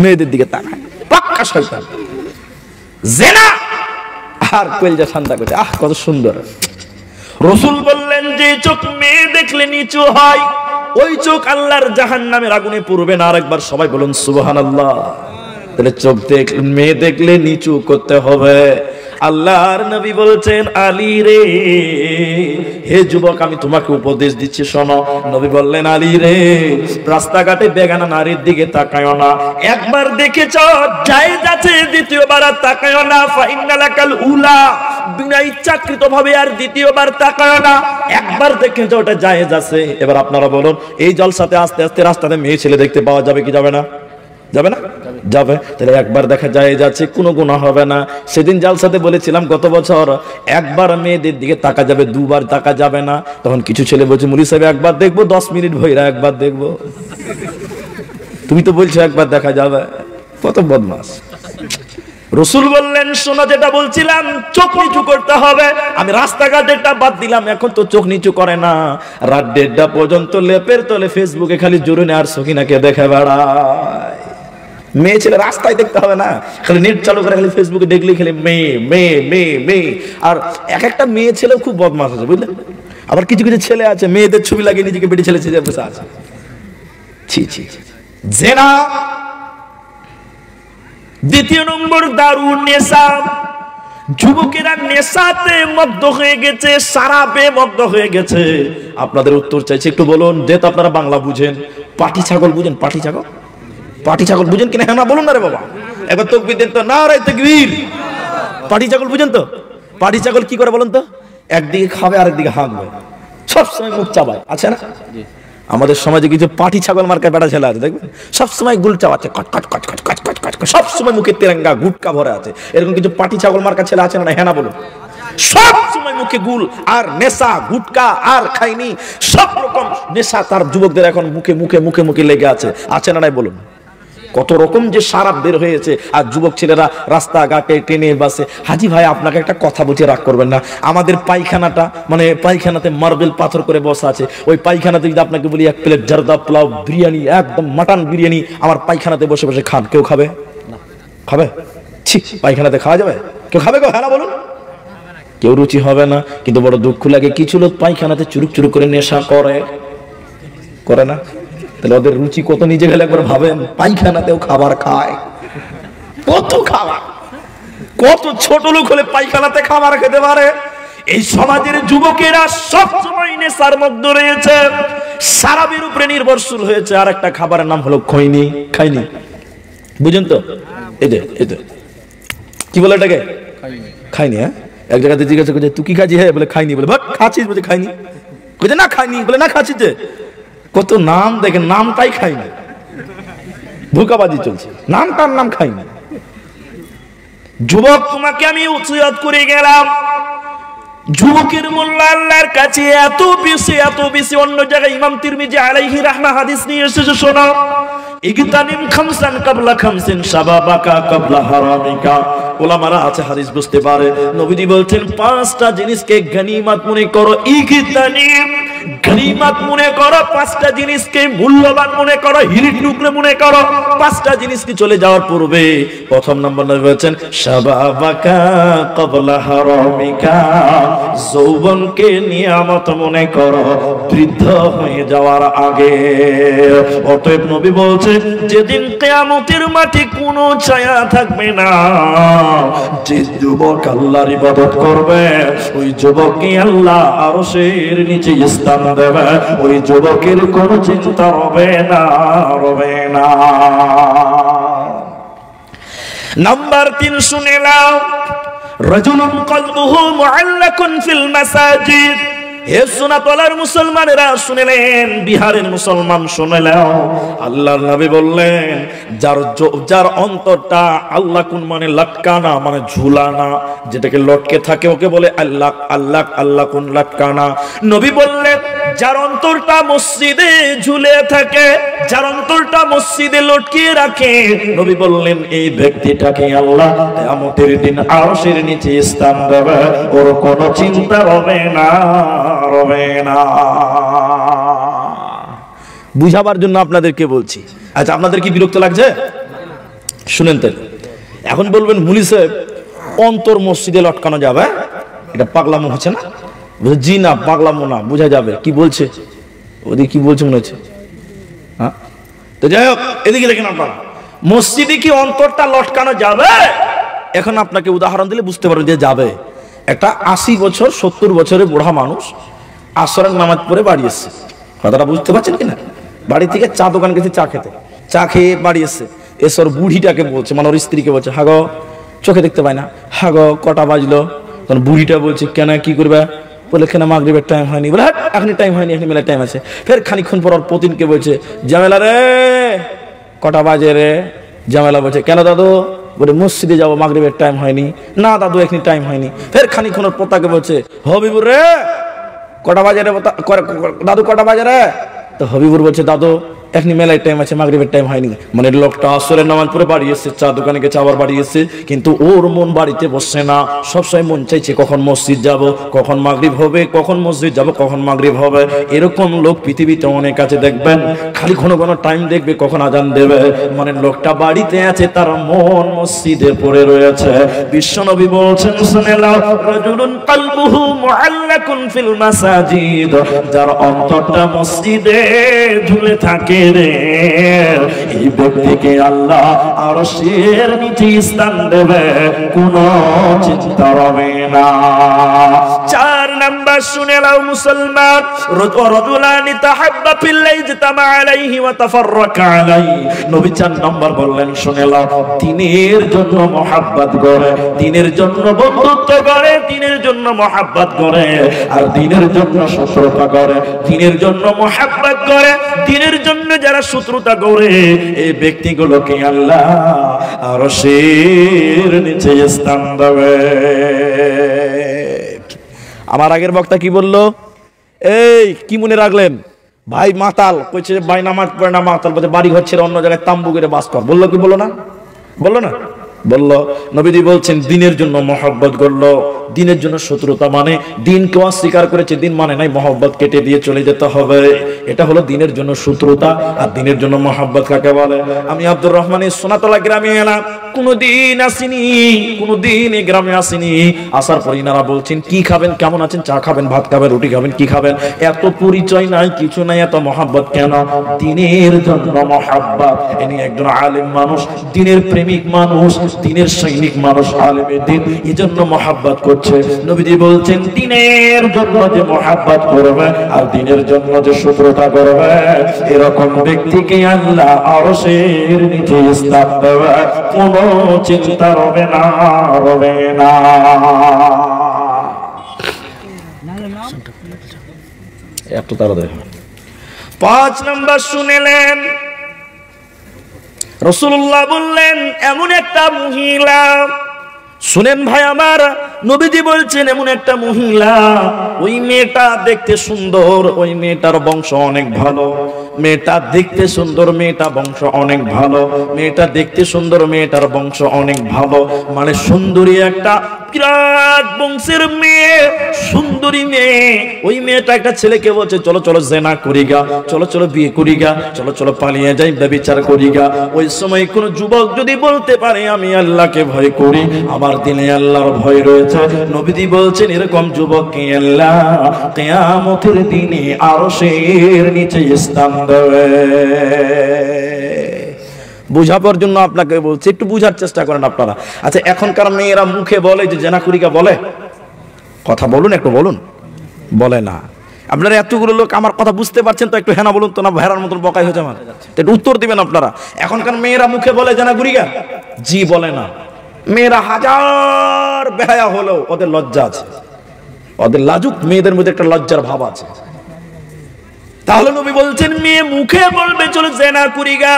মেয়েদের দিকে তাকায়, পাক্কা শয়তান। জেনা আর কলজা ঠান্ডা করছে, আহ কত সুন্দর। রাসূল বললেন যে চোখ মেয়ে দেখলে নিচু হয়, ওই চোখ আল্লাহর জাহান্নামের আগুনে পড়বে না। আরেকবার সবাই বলুন সুবহানাল্লাহ। তাহলে চোখ দেখলে, মেয়ে দেখলে নিচু করতে হবে। আল্লাহর নবী বলছেন আলী রে, হে যুবক আমি তোমাকে উপদেশ দিচ্ছি শোনো। নবী বললেন আলী রে, রাস্তাঘাটে বেগানা নারীর দিকে তাকায়ও না। একবার দেখেছ জায়েজ আছে, দ্বিতীয়বার আর তাকায়ও না। ফাইন্নালাকাল উলা, বিনা ইচ্ছাকৃত ভাবে আর দ্বিতীয়বার তাকায়ও না। একবার দেখেছ ওটা জায়েজ আছে। এবার আপনারা বলুন এই জলসাতে আস্তে আস্তে রাস্তাতে মেয়ে ছেলে দেখতে পাওয়া যাবে কি যাবে না? যাবে না? যাবে। তাহলে একবার দেখা যায় যাচ্ছে, কোনো গুনাহ হবে না। সেদিন জালসাতে বলেছিলাম গত বছর, একবার মেয়েদের দিকে তাকা যাবে, 2বার তাকা যাবে না। তখন কিছু ছেলে বলছে মুলি সাহেব একবার দেখবো, 10 মিনিট ভইরা একবার দেখবো। তুমি তো বলছো একবার দেখা যাবে, কত বদমাস। রাসূল বললেন, শোনো যেটা বলছিলাম, চোখ নিচু করতে হবে। আমি রাস্তাঘাটেরটা বাদ দিলাম, এখন তো চোখ নিচু করে না। রাত 1:30 পর্যন্ত লেপের তলে ফেসবুকে খালি জুরুনে আর সকিনাকে দেখে বেড়ায়। মেয়ে ছেলে রাস্তায় দেখতে হবে না, খালি নেট চালু করে খালি ফেসবুকে দেখলেই খালি মেয়ে মেয়ে মেয়ে মেয়ে। আর এক একটা মেয়ে ছেলে খুব বদমাশ আছে, বুঝলেন? আবার কিছু কিছু ছেলে আছে মেয়েদের ছবি লাগিয়ে নিজেকে বেটি ছেলে ছেলে বসে আছে। ছি ছি ছি। জেনা। দ্বিতীয় নম্বর দারুন নেশা। যুবকেরা নেশাতে মগ্ন হয়ে গেছে, সারাবে মগ্ন হয়ে গেছে। আপনাদের উত্তর চাইছি, একটু বলুন। যেহেতু আপনারা বাংলা বুঝেন, পাটি ছাগল বুঝেন? পাটি ছাগল, পাটি ছাগল বুঝেন কিনা? হ্যাঁ না বলুন না রে বাবা, একবার তাকবীর দেন তো। নারে তাকবীর। পাটি ছাগল বুঝেন তো? পাটি ছাগল কি করে বলুন তো? একদিকে খাবে আর একদিকে হাঁকবে, সবসময় মুখ চাবায়, আছে না? আমাদের সমাজে কিছু পাটি ছাগল মার্কা বেটা ছেলে আছে, দেখবেন সবসময় গুল চাবাচ্ছে, কট কট কট কট কট কট কট, সবসময় মুখে তেরেঙ্গা গুটকা ভরে আছে। এরকম কিছু পাটি ছাগল মার্কা ছেলে আছে না? হ্যাঁ না বলুন। সব সময় মুখে গুল আর নেশা, গুটকা আর খাইনি, সব রকম নেশা তার যুবকদের এখন মুখে মুখে মুখে মুখে লেগে আছে, আছে না? নাই বলুন। কত রকম যে সারাপ বের হয়েছে, আর যুবক ছেলেরা রাস্তাঘাটে ট্রেনে বাসে। হাজি ভাই আপনাকে একটা কথা বলছি, রাগ করবেন না। আমাদের পায়খানাটা, মানে পায়খানাতে মার্বেল পাথর করে বসা আছে, ওই পায়খানাতে যদি আপনাকে বলি 1 প্লেট জারদা পোলাও বিরিয়ানি, একদম মাটন বিরিয়ানি আমার পায়খানাতে বসে বসে খান, কেউ খাবে? খাবে? ছি, পায়খানাতে খাওয়া যাবে? কেউ খাবে? কেউ? হ্যাঁ না বলুন। কেউ রুচি হবে না। কিন্তু বড় দুঃখ লাগে, কিছু লোক পায়খানাতে চুরুক চুরুক করে নেশা করে, করে না? তাহলে ওদের রুচি কত নিজে গেলে একবার ভাবেন। পায়খানাতেও খাবার খায়, কত খাবার। কত ছোট লোক হলে পায়খানাতে খাবার খেতে পারে? এই সমাজের যুবকেরা সব সময় নেশার মধ্যে রয়েছে, সারাবের উপরে নির্ভরশীল হয়েছে। আর একটা খাবারের নাম হলো খৈনি। খাইনি বুঝেন তো? এই যে এই যে কি বলে এটাকে? খাইনি। হ্যাঁ, এক জায়গাতে জিজ্ঞাসা করছে তুই কি খাচ্ছিস? হ্যাঁ বলে খাইনি। বলে ভাগ খাচ্ছিস? বলে খাইনি। বলছে না খাইনি। বলে না খাচ্ছিস যে। কত নাম দেখেন, নামটাই খাইনি। ধোঁকাবাজি চলছে, নামটার নাম খাইনি। যুবক, তোমাকে আমি উচিত করে গেলাম, যুবকের মূল্য আল্লাহর কাছে এত বেশি, এত বেশি। অন্য জায়গায় ইমাম তিরমিজি আলাইহি রাহমাহ হাদিস নিয়ে এসেছে, শোনো। ইগতানিম খামসান কাবলা খামসিন শাবাবাকা কাবলা হারামিকা। ওলামারা আছে হাদিস বুঝতে পারে। নবীজি বলছেন 5টা জিনিসকে গনিমত মনে করো। ইগতানিম, গনিমত মনে করো। 5টা জিনিসকে মূল্যবান মনে করো, হিরির টুকরো মনে করো। 5টা জিনিস কি চলে যাওয়ার পূর্বে প্রথম নম্বর নবী বলেছেন শাবাবাকা কাবলা হারামিকা, যৌবনকে নিয়ামত মনে করো বৃদ্ধ হয়ে যাওয়ার আগে। অতএব নবী বলছে যেদিন কিয়ামতের মাঠে কোনো ছায়া থাকবে না, যে যুবক আল্লাহর ইবাদত করবে ওই যুবককে আল্লাহ আরশের নিচে স্থান দেবে। ওই যুবকের কোনো চিন্তা হবে না, হবে না। নাম্বার 3 শুনে নাও, রাজুলুন কলবুহু মুআল্লাকুন ফিল মাসাজিদ। হে সুন্নাতওয়ালার মুসলমানেরা শুনলেন, বিহারের মুসলমান শুনলেন। আল্লাহর নবী বললেন যার অন্তরটা আল্লাহ কুন মানে লটকানা, মানে ঝুলানা, যেটাকে লটকে থাকে ওকে বলে আল্লাহ। আল্লাহ আল্লাহ কুন লটকানা। নবী বললেন যার অন্তরটা মসজিদে ঝুলে থাকে, যার অন্তরটা মসজিদে লটকিয়ে রাখে, নবী বললেন এই ব্যক্তিটাকে আল্লাহ কিয়ামতের দিন আরশের নিচে স্থান দেবে, ওর কোনো চিন্তা হবে না, হবে না। বুঝাবার জন্য আপনাদেরকে বলছি। আচ্ছা, আপনাদের কি বিরক্ত লাগছে? শুনেন তাহলে। এখন বলবেন মুলি সাহেব অন্তর মসজিদে লটকানো যাবে, এটা পাগলামো হচ্ছে না? জি না, পাগলামো না, বোঝা যাবে। কি বলছে ওদিকে, কি বলছে মনে হচ্ছে? হ্যাঁ, তো যাই হোক, এদিকে দেখেন আপনারা, মসজিদে কি অন্তরটা লটকানো যাবে? এখন আপনাকে উদাহরণ দিলে বুঝতে পারবেন যে যাবে। একটা 80 বছর 70 বছরের বুড়া মানুষ আসরের নামাজ পড়ে বাড়ি এসছে। কথাটা বুঝতে পারছেন কিনা? বাড়ি থেকে চা দোকান গেছে চা খেতে, চা খেয়ে বাড়ি এসছে। এসর বুড়িটাকে বলছে, মানে ওর স্ত্রীকে বলছে, হাগো চোখে দেখতে পায় না, হাগো কটা বাজলো? তখন বুড়িটা বলছে কেন, কি করবে? বলে কেন মাগরিবের টাইম হয়নি। বলে এখনই টাইম হয়নি, এখনই মেলার টাইম আছে। ফের খানিকক্ষণ পর ওর পতিনকে বলছে, জামেলা রে কটা বাজে রে? জামেলা বলছে কেন দাদু? বলে মসজিদে যাবো, মাগরিবের টাইম হয়নি। না দাদু এখনই টাইম হয়নি। ফের খানিকক্ষণ ওর পোতাকে বলছে, হবিবুর রে কটা বাজে রে দাদু, কটা বাজে রে? তো হবিবুর বলছে দাদু এখনি মেলায় টাইম আছে, মাগরিবের টাইম হয়নি। মানে লোকটা আসরের নামাজ পড়ে বাড়ি এসেছে, চা দোকানে গেছে, আবার বাড়ি এসেছে, কিন্তু ওর মন বাড়িতে বসছে না। সবসময় মন চাইছে কখন মসজিদ যাব, কখন মাগরিব হবে, কখন মসজিদ যাব, কখন মাগরিব হবে। এরকম লোক পৃথিবীতে অনেক আছে, দেখবেন খালি ঘন ঘন টাইম দেখবে কখন আজান দেবে। মানে লোকটা বাড়িতে আছে, তার মন মসজিদে পড়ে রয়েছে। বিশ্বনবী বলছেন, রাজুলুন কলবুহু মুআল্লাকুন ফিল মাসাজিদ, যার অন্তরটা মসজিদে ঝুলে থাকে রে, এই ব্যক্তিকে আল্লাহ আরশের নিচে স্থান দেবে, কোনো চিন্তা হবে না। 4 নাম্বার শুনে নাও মুসলমান, রাজুলানি তাহাব্বা ফিল্লাহি ইজতামা আলাইহি ওয়া তাফাররাকা আলাইহি। নবী 4 নাম্বার বললেন, শুনে নাও, দ্বীনের জন্য মহব্বত করে, দ্বীনের জন্য বন্ধুত্ব করে, দ্বীনের জন্য মহব্বত করে, আর দ্বীনের জন্য শত্রুতা করে। দ্বীনের জন্য মহব্বত করে, দ্বীনের জন্য যারা শত্রুতা করে, এই ব্যক্তিগুলোকে আল্লাহ আরশের নিচে স্থান দেবে। আমার আগের বক্তা কি বললো? এই কি মনে রাখলেন? ভাই মাতাল কইছে, ভাই নামাজ পড়ে না, মাতাল বলছে বাড়ি ঘর ছেড়ে অন্য জায়গায় তাম্বু করে বাস কর। বললো কি বললো না? বললো না? বললো। নবীজি বলছেন দ্বীনের জন্য মহব্বত করলো, দ্বীনের জন্য শত্রুতা মানে দ্বীনকে অস্বীকার করেছে, দ্বীন মানে নাই, মহব্বত কেটে দিয়ে চলে যেতে হবে। এটা হলো দ্বীনের জন্য শত্রুতা। আর দ্বীনের জন্য মহব্বত কাকে বলে? আমি আব্দুর রহমানের সোনাতলা গ্রামে এলাম, কোনদিন আসিনি, কোনদিন এই গ্রামে আসিনি। আসার পর ইনারা বলছেন কি খাবেন, কেমন আছেন, চা খাবেন, ভাত খাবেন, রুটি খাবেন, কি খাবেন? এত পরিচয় নাই, কিছু নাই, এত মহব্বত কেন? দ্বীনের জন্য মহব্বত। ইনি একজন আলেম মানুষ, দ্বীনের প্রেমিক মানুষ, দ্বীনের সৈনিক মানুষ, আলেমে দ্বীন, এজন্য মহব্বত করছে। নবীজি বলছেন দ্বীনের জন্য যে মহব্বত করবে আর দ্বীনের জন্য যে শত্রুতা করবে, এরকম ব্যক্তিকে আল্লাহ আরশের নিচে স্থান দেবে, কোনো চিন্তা হবে না, হবে না। এত তাড়াতাড়ি 5 নাম্বার শুনেলেন, রাসূলুল্লাহ বললেন এমন একটা মহিলা, শুনেন ভাই আমার, নবীজি বলছেন এমন একটা মহিলা, ওই মেয়েটা দেখতে সুন্দর, ওই মেয়েটার বংশ অনেক ভালো, মেয়েটা দেখতে সুন্দর, মেয়েটা বংশ অনেক ভালো, মেয়েটা দেখতে সুন্দর, মেয়েটার বংশ অনেক ভালো। মানে সুন্দরী একটা বিরাট বংশের মেয়ে, সুন্দরী মেয়ে। ওই মেয়েটা একটা ছেলেকে বলছে চলো চলো জেনা করিগা, চলো চলো বিয়ে করিগা, চলো চলো পালিয়ে যাই, ব্যভিচার করিগা। ওই সময় কোন যুবক যদি বলতে পারে আমি আল্লাহকে ভয় করি, আমার দিলে আল্লাহর ভয় রয়েছে, নবীজি বলছেন এরকম যুবককে আল্লাহ কিয়ামতের দিনে আরশের নিচে স্থান দেবে। বুঝাবার জন্য আপনাকে বলছি, একটু বুঝার চেষ্টা করেন আপনারা। আচ্ছা, এখনকার মেয়েরা মুখে বলে যে জেনা করিগা, বলে? কথা বলুন, একটু বলুন। বলে না। আপনারা এতগুলো লোক আমার কথা বুঝতে পারছেন তো? একটু হ্যাঁ বলুন তো, না ভেড়ার মতন বকাই হয়েছে আমার? একটু উত্তর দিবেন আপনারা। এখনকার মেয়েরা মুখে বলে জেনা করিগা? জি বলে না। মেয়েরা হাজার বেহায়া হলেও ওদের লজ্জা আছে, ওদের লাজুক মেয়েদের মধ্যে একটা লজ্জার ভাব আছে। তাহলে নবী বলছেন মেয়ে মুখে বলবে চলো জেনা করিগা,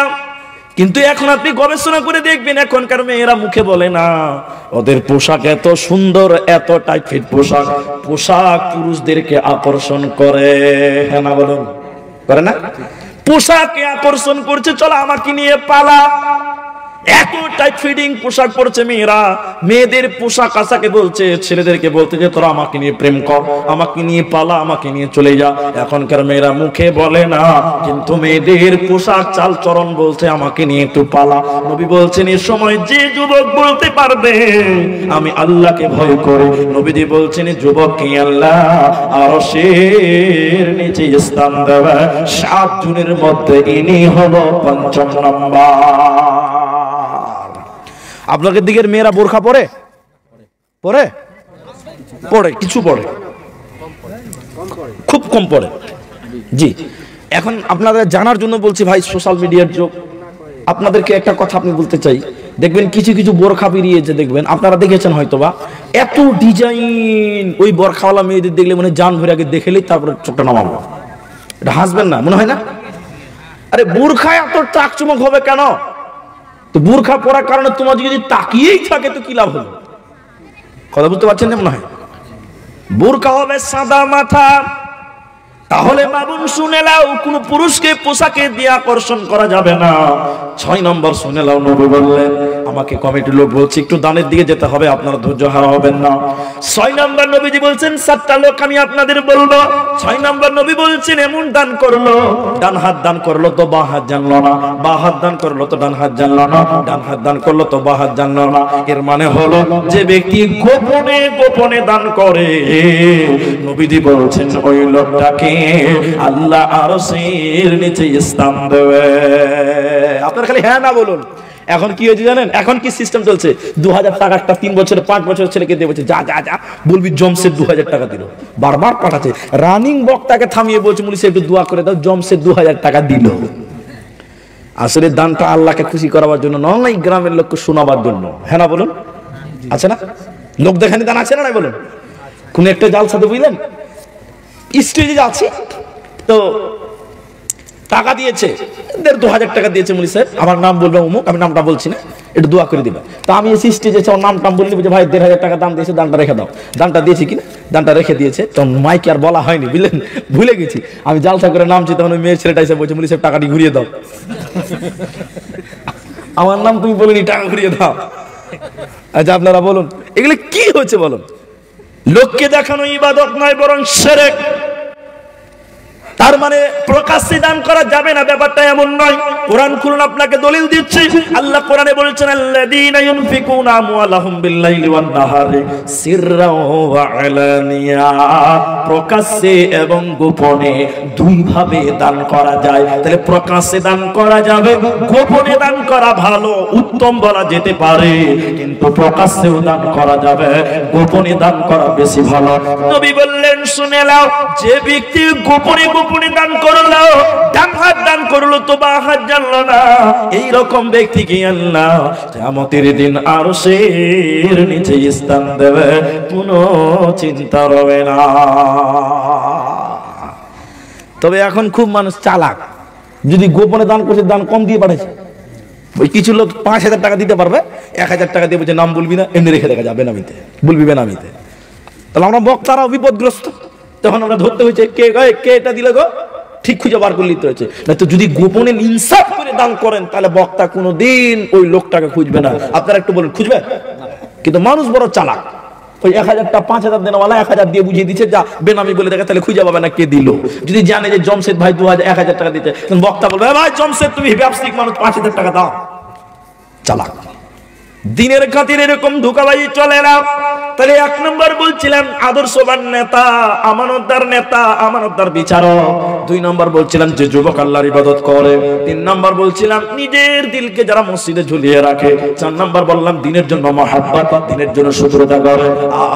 কিন্তু এখন আপনি গবেষণা করে দেখবেন এখনকার মেয়েরা মুখে বলে না। ওদের পোশাক এত সুন্দর, এত টাইট ফিট পোশাক, পোশাক পুরুষদেরকে আকর্ষণ করে। হ্যাঁ না বলুন, করে না? পোশাককে আকর্ষণ করছে, চলো আমাকে নিয়ে পালা। এত টাইট ফিটিং পোশাক পরছে মেয়েরা। মেয়েদের পোশাক আশাকে বলছে, ছেলেদেরকে বলতে যে তোরা আমাকে নিয়ে প্রেম কর, আমাকে নিয়ে পালা, আমাকে নিয়ে চলে যা। এখনকার মেয়েরা মুখে বলে না, কিন্তু মেয়েদের পোশাক চাল চরণ বলছে আমাকে নিয়ে একটু পালা। নবী বলছেন এ সময় যে যুবক বলতে পারবে আমি আল্লাহকে ভয় করি, নবীজি বলছেন যুবককে আল্লাহ আরশের নিচে স্থান দেবে। 7 জনের মধ্যে ইনি হলো 5ম নাম্বার। আপনাদের দিকের মেয়েরা বোরখা পরে? পরে? পরে, কিছু পরে, খুব কম পরে। জি, এখন আপনাদের জানার জন্য বলছি ভাই, সোশ্যাল মিডিয়ার যুগ। আপনাদেরকে একটা কথা আমি বলতে চাই, দেখবেন কিছু কিছু বোরখা বেরিয়েছে, দেখবেন আপনারা দেখেছেন হয়তোবা, এত ডিজাইন। ওই বোরখাওয়ালা মেয়েদের দেখলে মনে জান ভরে আগে দেখলেই তারপরে চোখটা নামাবো, এটা হাসবেন না, মনে হয় না? আরে বোরখা এত চাকচমক হবে কেন? তো বোরখা পরার কারণে তোমার যদি তাকিয়েই থাকে তো কি লাভ হলো? কথা বুঝতে পারছেন না মনে হয়? বোরখা হবে সাদা মাথা, তাহলে বাবুন শুনে নাও, কোন পুরুষকে পোশাকে দিয়ে আকর্ষণ করা যাবে না। 6 নম্বর শুনে নাও, নবী বললেন, আমাকে কমিটির লোক বলছে একটু দানের দিকে যেতে হবে, আপনারা ধৈর্য হারা হবেন না। 6 নম্বর নবীজি বলছেন 7টা লোক আমি আপনাদের বলবো। 6 নম্বর নবী বলছেন এমন দান করলো, ডান হাত দান করলো তো বাঁ হাত জানলো না, বাঁ হাত দান করলো তো ডান হাত জানলো না, ডান হাত দান করলো তো বাঁ হাত জানলো না। এর মানে হলো যে ব্যক্তি গোপনে গোপনে দান করে, নবীজি বলছেন ওই লোকটাকে আল্লাহ আরশের নিচে স্থান দেবে। আপনারা খালি হ্যাঁ না বলুন। এখন কি হয়েছে জানেন? এখন কি সিস্টেম চলছে? 2000 টাকা একটা 3 বছরের 5 বছরের ছেলেকে দিয়ে বলছে যা যা যা, বলবি জমশেদ 2000 টাকা দিল। বারবার পাঠাচ্ছে, রানিং বক্তাকে থামিয়ে বলছে মুলি সাহেব একটু দোয়া করে দাও, জমশেদ 2000 টাকা দিল। আসলে দানটা আল্লাহকে খুশি করার জন্য নয়, গ্রামের লোককে শোনাবার জন্য। হ্যাঁ না বলুন? আছে না লোক দেখানি দান? আছে না নাই বলুন? কোন একটা জালসাতে বুঝলেন স্টেজে যাচ্ছে তো টাকা দিয়েছে, 1,500 টাকা দিয়েছে মুলি সাহেব, আমার নাম বলবে অমুক, আমি নামটা বলছি না, একটু দোয়া করে দিবা। তো আমি এসে স্টেজে আমার নাম টাম বললি যে ভাই 1,500 টাকা দাম দিয়েছে, দানটা রেখে দাও। দানটা দিয়েছি কিনা? দানটা রেখে দিয়েছে। তখন মাইকে আর বলা হয়নি, বুঝলেন, ভুলে গেছি। আমি জালসা করে নামছি, তখন ওই মেয়ের ছেলেটা এসে বলছে মুলি সাহেব টাকাটি ঘুরিয়ে দাও। আমার নাম তুমি বলিনি, টাকা ঘুরিয়ে দাও। আচ্ছা আপনারা বলুন এগুলো কি হচ্ছে বলুন? লোককে দেখানো ইবাদত নয়, বরং শিরক। তার মানে প্রকাশ্যে দান করা যাবে না, ব্যাপারটা এমন নয়। কোরআন খুলুন, আপনাকে দলিল দিচ্ছি। আল্লাহ কোরআনে বলেছেন আল্লাযীনা ইউনফিকুনা আমওয়ালাহুম বিল-লাইলি ওয়ান-নাহারি সিররাও ওয়া আলানিয়া, প্রকাশ্যে এবং গোপনে দুই ভাবে দান করা যায়। তাহলে প্রকাশ্যে দান করা যাবে, গোপনে দান করা ভালো উত্তম বলা যেতে পারে, কিন্তু প্রকাশ্যেও দান করা যাবে, গোপনে দান করা বেশি ভালো। নবী বললেন শুনে নাও, যে ব্যক্তি গোপনে গোপনে দান করলো, ডান হাত দান করলো তো বাঁ হাত জানলো না, এই রকম ব্যক্তিকে আল্লাহ কিয়ামতের দিন আরশের নিচে স্থান দেবে, কোনো চিন্তা রবে না। তবে এখন খুব মানুষ চালাক, যদি গোপনে দান করছে দান কম দিয়ে পাঠাচ্ছে। ওই কিছু লোক 5,000 টাকা দিতে পারবে, 1,000 টাকা দিয়ে বলছে নাম বলবি না, এমনি রেখে দেখা যাবে বেনামিতে, বলবি বেনামিতে। তাহলে আমরা বক্তারাও বিপদগ্রস্ত। তখন আমরা ধরতে হয়েছে কে কে এটা দিলে গো, ঠিক খুঁজে বার করে নিতে হয়েছে। না তো যদি গোপনে ইনসাফ করে দান করেন, তাহলে বক্তা কোনোদিন ওই লোকটাকে খুঁজবে না। আপনারা একটু বলুন খুঁজবে? কিন্তু মানুষ বড় চালাক, ওই 1000টা 5000 দেনওয়ালা 1000 দিয়ে বুঝিয়ে দিচ্ছে যা বেনামি বলে দেখা, তাহলে খুঁজে পাবে না কে দিল। যদি জানে যে জমশেদ ভাই 1000 টাকা দিতে, বক্তা বলবে ভাই জমশেদ তুমি ব্যবসায়িক মানুষ 5000 টাকা দাও। চালাক। দিনের খাতির এরকম ধোঁকাবাজি চলে না। তাহলে 1 নম্বর বলছিলাম আদর্শবান নেতা, আমানতদার নেতা, আমানতদার বিচারক। 2 নম্বর বলছিলাম যে যুবক আল্লাহর ইবাদত করে। 3 নম্বর বলছিলাম নিজের দিলকে যারা মসজিদে ঝুলিয়ে রাখে। 4 নম্বর বললাম দিনের জন্য মহাব্বত, দিনের জন্য শত্রুতা করে।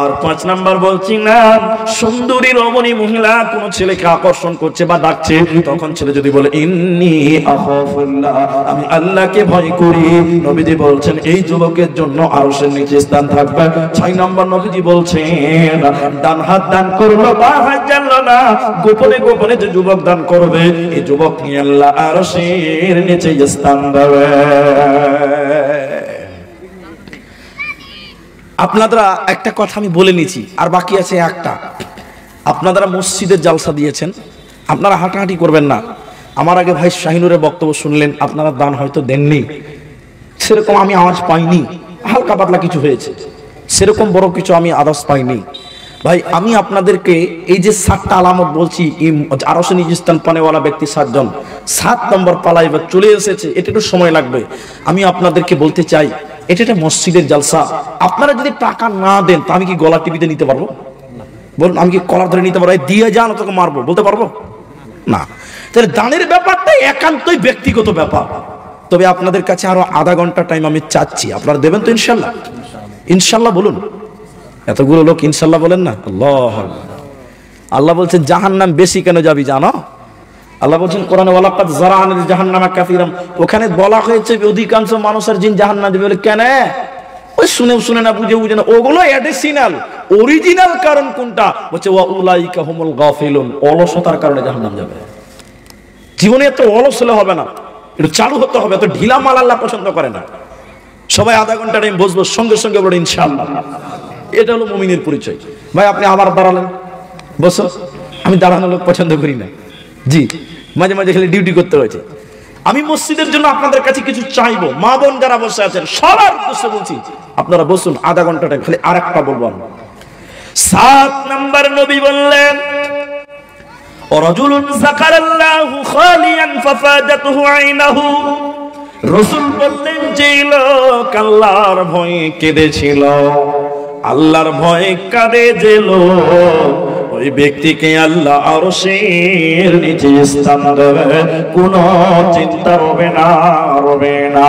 আর 5 নম্বর বলছিলাম সুন্দরী রমণী মহিলা কোন ছেলেকে আকর্ষণ করছে বা ডাকছে, তখন ছেলে যদি বলে ইন্নী আখাফুল্লাহ, আমি আল্লাহকে ভয় করি, নবীজি বলছেন এই যুবকের জন্য আরশের নিচে স্থান থাকবে। 6 নম্বর নবীজি বলছেন ডান হাত দান করলো, বাঁ হাত জানলো না, গোপনে গোপনে যে যুবক দান করবে, এই যুবক নিয়ে আল্লাহ আরশের নিচে স্থান দেবে। আপনারা একটা কথা আমি বলে নিছি, আর বাকি আছে একটা। আপনারা মসজিদের জালসা দিয়েছেন, আপনারা হাঁটাহাঁটি করবেন না। আমার আগে ভাই শাহিনুরের বক্তব্য শুনলেন, আপনারা দান হয়তো দেননি, সেরকম আমি আওয়াজ পাইনি, হালকা পাতলা কিছু হয়েছে, সেরকম বড় কিছু আমি আওয়াজ পাইনি। ভাই আমি আপনাদেরকে এই যে 7টা আলামত বলছি, আরশের নিচে স্থান পানেওয়ালা ব্যক্তি 7 জন, 7 নম্বর পালা এবার চলে এসেছে, এটা একটু সময় লাগবে। আমি আপনাদেরকে বলতে চাই এটা একটা মসজিদের জালসা। আপনারা যদি টাকা না দেন তা আমি কি গলা টিভিতে নিতে পারবো? বলুন, আমি কি কলার ধরে নিতে পারবো? দিয়ে যান তোকে মারবো বলতে পারবো না। তাহলে দানের ব্যাপারটা একান্তই ব্যক্তিগত ব্যাপার। তবে আপনাদের কাছে আরো আধা ঘন্টা টাইম আমি চাচ্ছি, আপনারা দেবেন তো ইনশাল্লাহ? ইনশাল্লাহ বলুন। এতগুলো লোক ইনশাল্লাহ বলেন না। আল্লাহ আল্লাহ বলছেন জাহান্নাম বেশি কেন যাবি জানো? আল্লাহ বলছেন কোরআনে ওয়ালাকাদ যারা'না জাহান্নামা কাসীরাম, ওখানে বলা হয়েছে অধিকাংশ মানুষের জিন জাহান্নামে যাবে। বলে কেন? ওই শুনে না বুঝে না, ওগুলো অ্যাডিশনাল, অরিজিনাল কারণ কোনটা? বলছে ওয়া উলাইকা হুমুল গাফিলুন, অলসতার কারণে জাহান্নাম যাবে। জীবনে এত অলস হলে হবে না, একটু চালু হতে হবে। এত ঢিলা মাল আল্লাহ পছন্দ করে না। সবাই আধা ঘন্টা টাইম বসবো, সঙ্গে সঙ্গে বলো ইনশাআল্লাহ। এটা হলো মুমিনের পরিচয়। ভাই আপনি আবার দাঁড়ালেন, বসো। আমি দাঁড়ানো লোক পছন্দ করি না, জি মাঝে মাঝে খালি ডিউটি করতে হয়েছে। আমি মসজিদের জন্য আপনাদের কাছে কিছু চাইবো, মা বোন যারা বসে আছেন সবার উদ্দেশ্যে বলছি, আপনারা বসুন আধা ঘন্টাটা খালি আরেকটা বলবো। 7 নম্বর নবী বললেন রাজুলুন যাকারাল্লাহু খালিয়ান ফাফাদাতুহু আইনাহু। রাসূল বললেন যে লোক আল্লাহর ভয়ে কেঁদেছিল, আল্লাহর ভয়ে কাঁদে যে লোক, ওই ব্যক্তিকে আল্লাহ আরশের নিচে স্থান দেবে, কোনো চিন্তা হবে না, হবে না।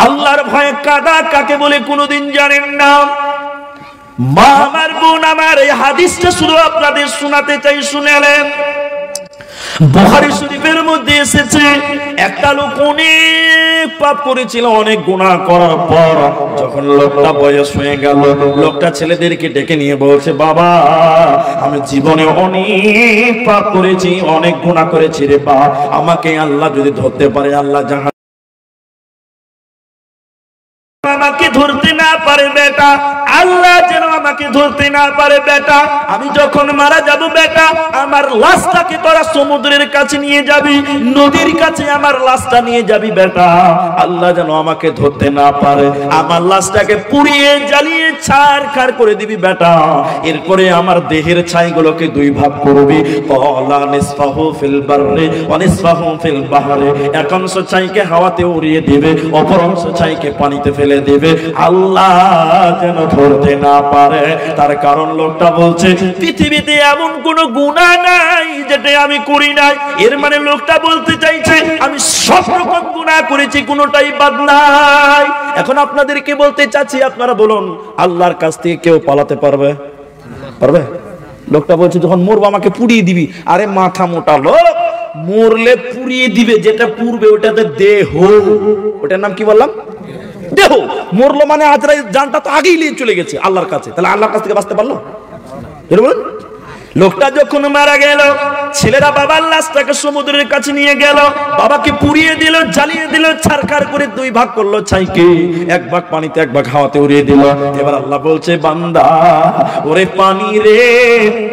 আল্লাহর ভয়ে কাঁদা কাকে বলে কোনদিন জানেন না? মা আমার, বোন আমার, এই হাদিসটা শুধু আপনাদের শোনাতে চাই, শুনেলেন। বুখারী শরীফের মধ্যে এসেছে একটা লোক অনেক পাপ করেছিল, অনেক গুনাহ করার পর যখন লোকটা বয়স হয়ে গেল, লোকটা ছেলেদেরকে ডেকে নিয়ে বলছে, বাবা আমি জীবনে অনেক পাপ করেছি, অনেক গুনাহ করেছি রে বাপ, আমাকে আল্লাহ যদি ধরতে পারে, আল্লাহ জাহান্নামে আমাকে ধরতে না পারে বেটা, আল্লাহ যেন আমাকে ধরতে না পারে বেটা, আমি যখন মারা যাব বেটা, আমার লাশটাকে তোরা সমুদ্রের কাছে নিয়ে যাবি, নদীর কাছে আমার লাশটা নিয়ে যাবি বেটা, আল্লাহ যেন আমাকে ধরতে না পারে, আমার লাশটাকে পুড়িয়ে জ্বালিয়ে ছারখার করে দিবি বেটা, এরপরে আমার দেহের ছাইগুলোকে 2 ভাগ করবি, ক্বালা নিসফাহু ফিল বাররি ওয়া নিসফাহু ফিল বাহরি, এক অংশ ছাইকে হাওয়াতে উড়িয়ে দিবে, অপর অংশ ছাইকে পানিতে ফেলে দেবে, আল্লাহ যেন ধরতে না পারে। তার কারণ লোকটা বলছে পৃথিবীতে এমন কোন গুনাহ নাই যেটা আমি করি নাই, এর মানে লোকটা বলতে চাইছে আমি সব রকম গুনাহ করেছি, কোনোটাই বাদ নাই। এখন আপনাদেরকে বলতে চাচ্ছি, আপনারা বলুন আল্লাহর কাছ থেকে কেউ পালাতে পারবে? পারবে? লোকটা বলছে যখন মরবো আমাকে পুড়িয়ে দিবি, আরে মাথা মোটা লোক, মরলে পুড়িয়ে দিবে, যেটা পুড়বে ওটাতে দেহ, ওটার নাম কি বললাম? দেহ। মরলো মানে আজরাইল জানটা তো আগেই নিয়ে চলে গেছে আল্লাহর কাছে, তাহলে আল্লাহর কাছ থেকে বাঁচতে পারলো? বলুন। লোকটা যখন মারা গেল, ছেলেরা বাবার লাশটাকে সমুদ্রের কাছে নিয়ে গেল, বাবাকে পুড়িয়ে দিল, জ্বালিয়ে দিল, ছারখার করে 2 ভাগ করলো ছাইকে, 1 ভাগ পানিতে 1 ভাগ হাওয়াতে উড়িয়ে দিল। এবার আল্লাহ বলছে, বান্দা ওরে পানি রে,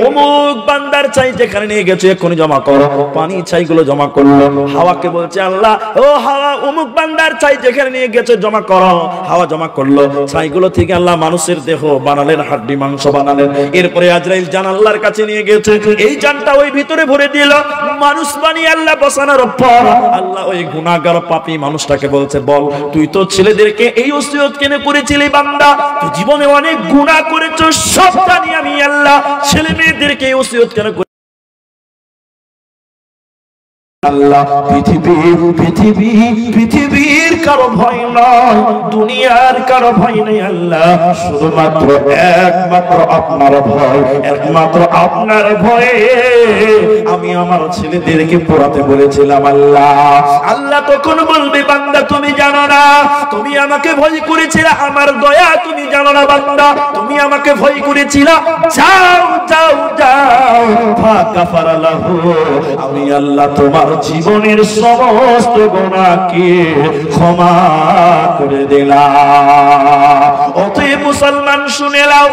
অমুক বান্দার ছাই যেখানে নিয়ে গেছে এক্ষুনি জমা করো। পানি ছাইগুলো জমা করলো, হাওয়াকে বলছে আল্লাহ, ও হাওয়া অমুক বান্দার ছাই যেখানে নিয়ে গেছে জমা করো। হাওয়া জমা করলো, ছাইগুলো থেকে আল্লাহ মানুষের দেহ বানালেন, হাড্ডি মাংস বানালেন। এরপরে আজরাইল জান আল্লাহর কাছে নিয়ে গেছে, এই জানটা ওই ভিতরে ভরে দিল, মানুষ বানিয়ে আল্লাহ বসানোর পর আল্লাহ ওই গুনাহগার পাপী মানুষটাকে বলছে, বল তুই তো ছেলেদেরকে এই ওসিয়ত কেন করেছিলি বান্দা, তুই জীবনে অনেক গুনাহ করেছো, সব জানি আমি আল্লাহ, ছেলে মেয়েদেরকে এই ওসিয়ত কেন করেছিলি? আল্লাহ পৃথিবীর কারো ভয় নয়, দুনিয়ার কারো ভয় নেই আল্লাহ, শুধুমাত্র একমাত্র আপনার ভয়, একমাত্র আপনার ভয়ে আমি আমার ছেলেদেরকে পড়াতে বলেছিলাম আল্লাহ। আল্লাহ তখন বলবে, বান্দা তুমি জানো না, তুমি আমাকে ভয় করেছিলে, আমার দয়া তুমি জানো না বান্দা, তুমি আমাকে ভয় করেছিলে, যাও যাও যাও, ফাকাফারা লাহু, আমি আল্লাহ তোমার জীবনের সমস্ত গুনাহকে ক্ষমা করে দিলাম। অতএব মুসলমান শুনে নাও,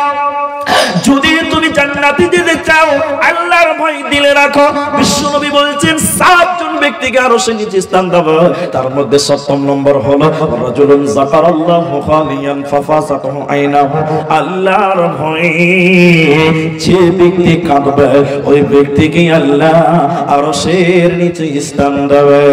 যদি তুমি জান্নাতে যেতে চাও, আল্লাহর ভয় দিলে রাখো। বিশ্বনবী বলছেন 7 জন ব্যক্তিকে আরশের নিচে স্থান দেব, তার মধ্যে 7ম নম্বর হলো রাজুলুন যাকারাল্লাহু খালিয়ান ফাফাসাতাহু আইনাহু, আল্লাহর ভয়ে যে ব্যক্তি কাঁদবে ওই ব্যক্তিকে আল্লাহ আরশের নিচে স্থান দেবে।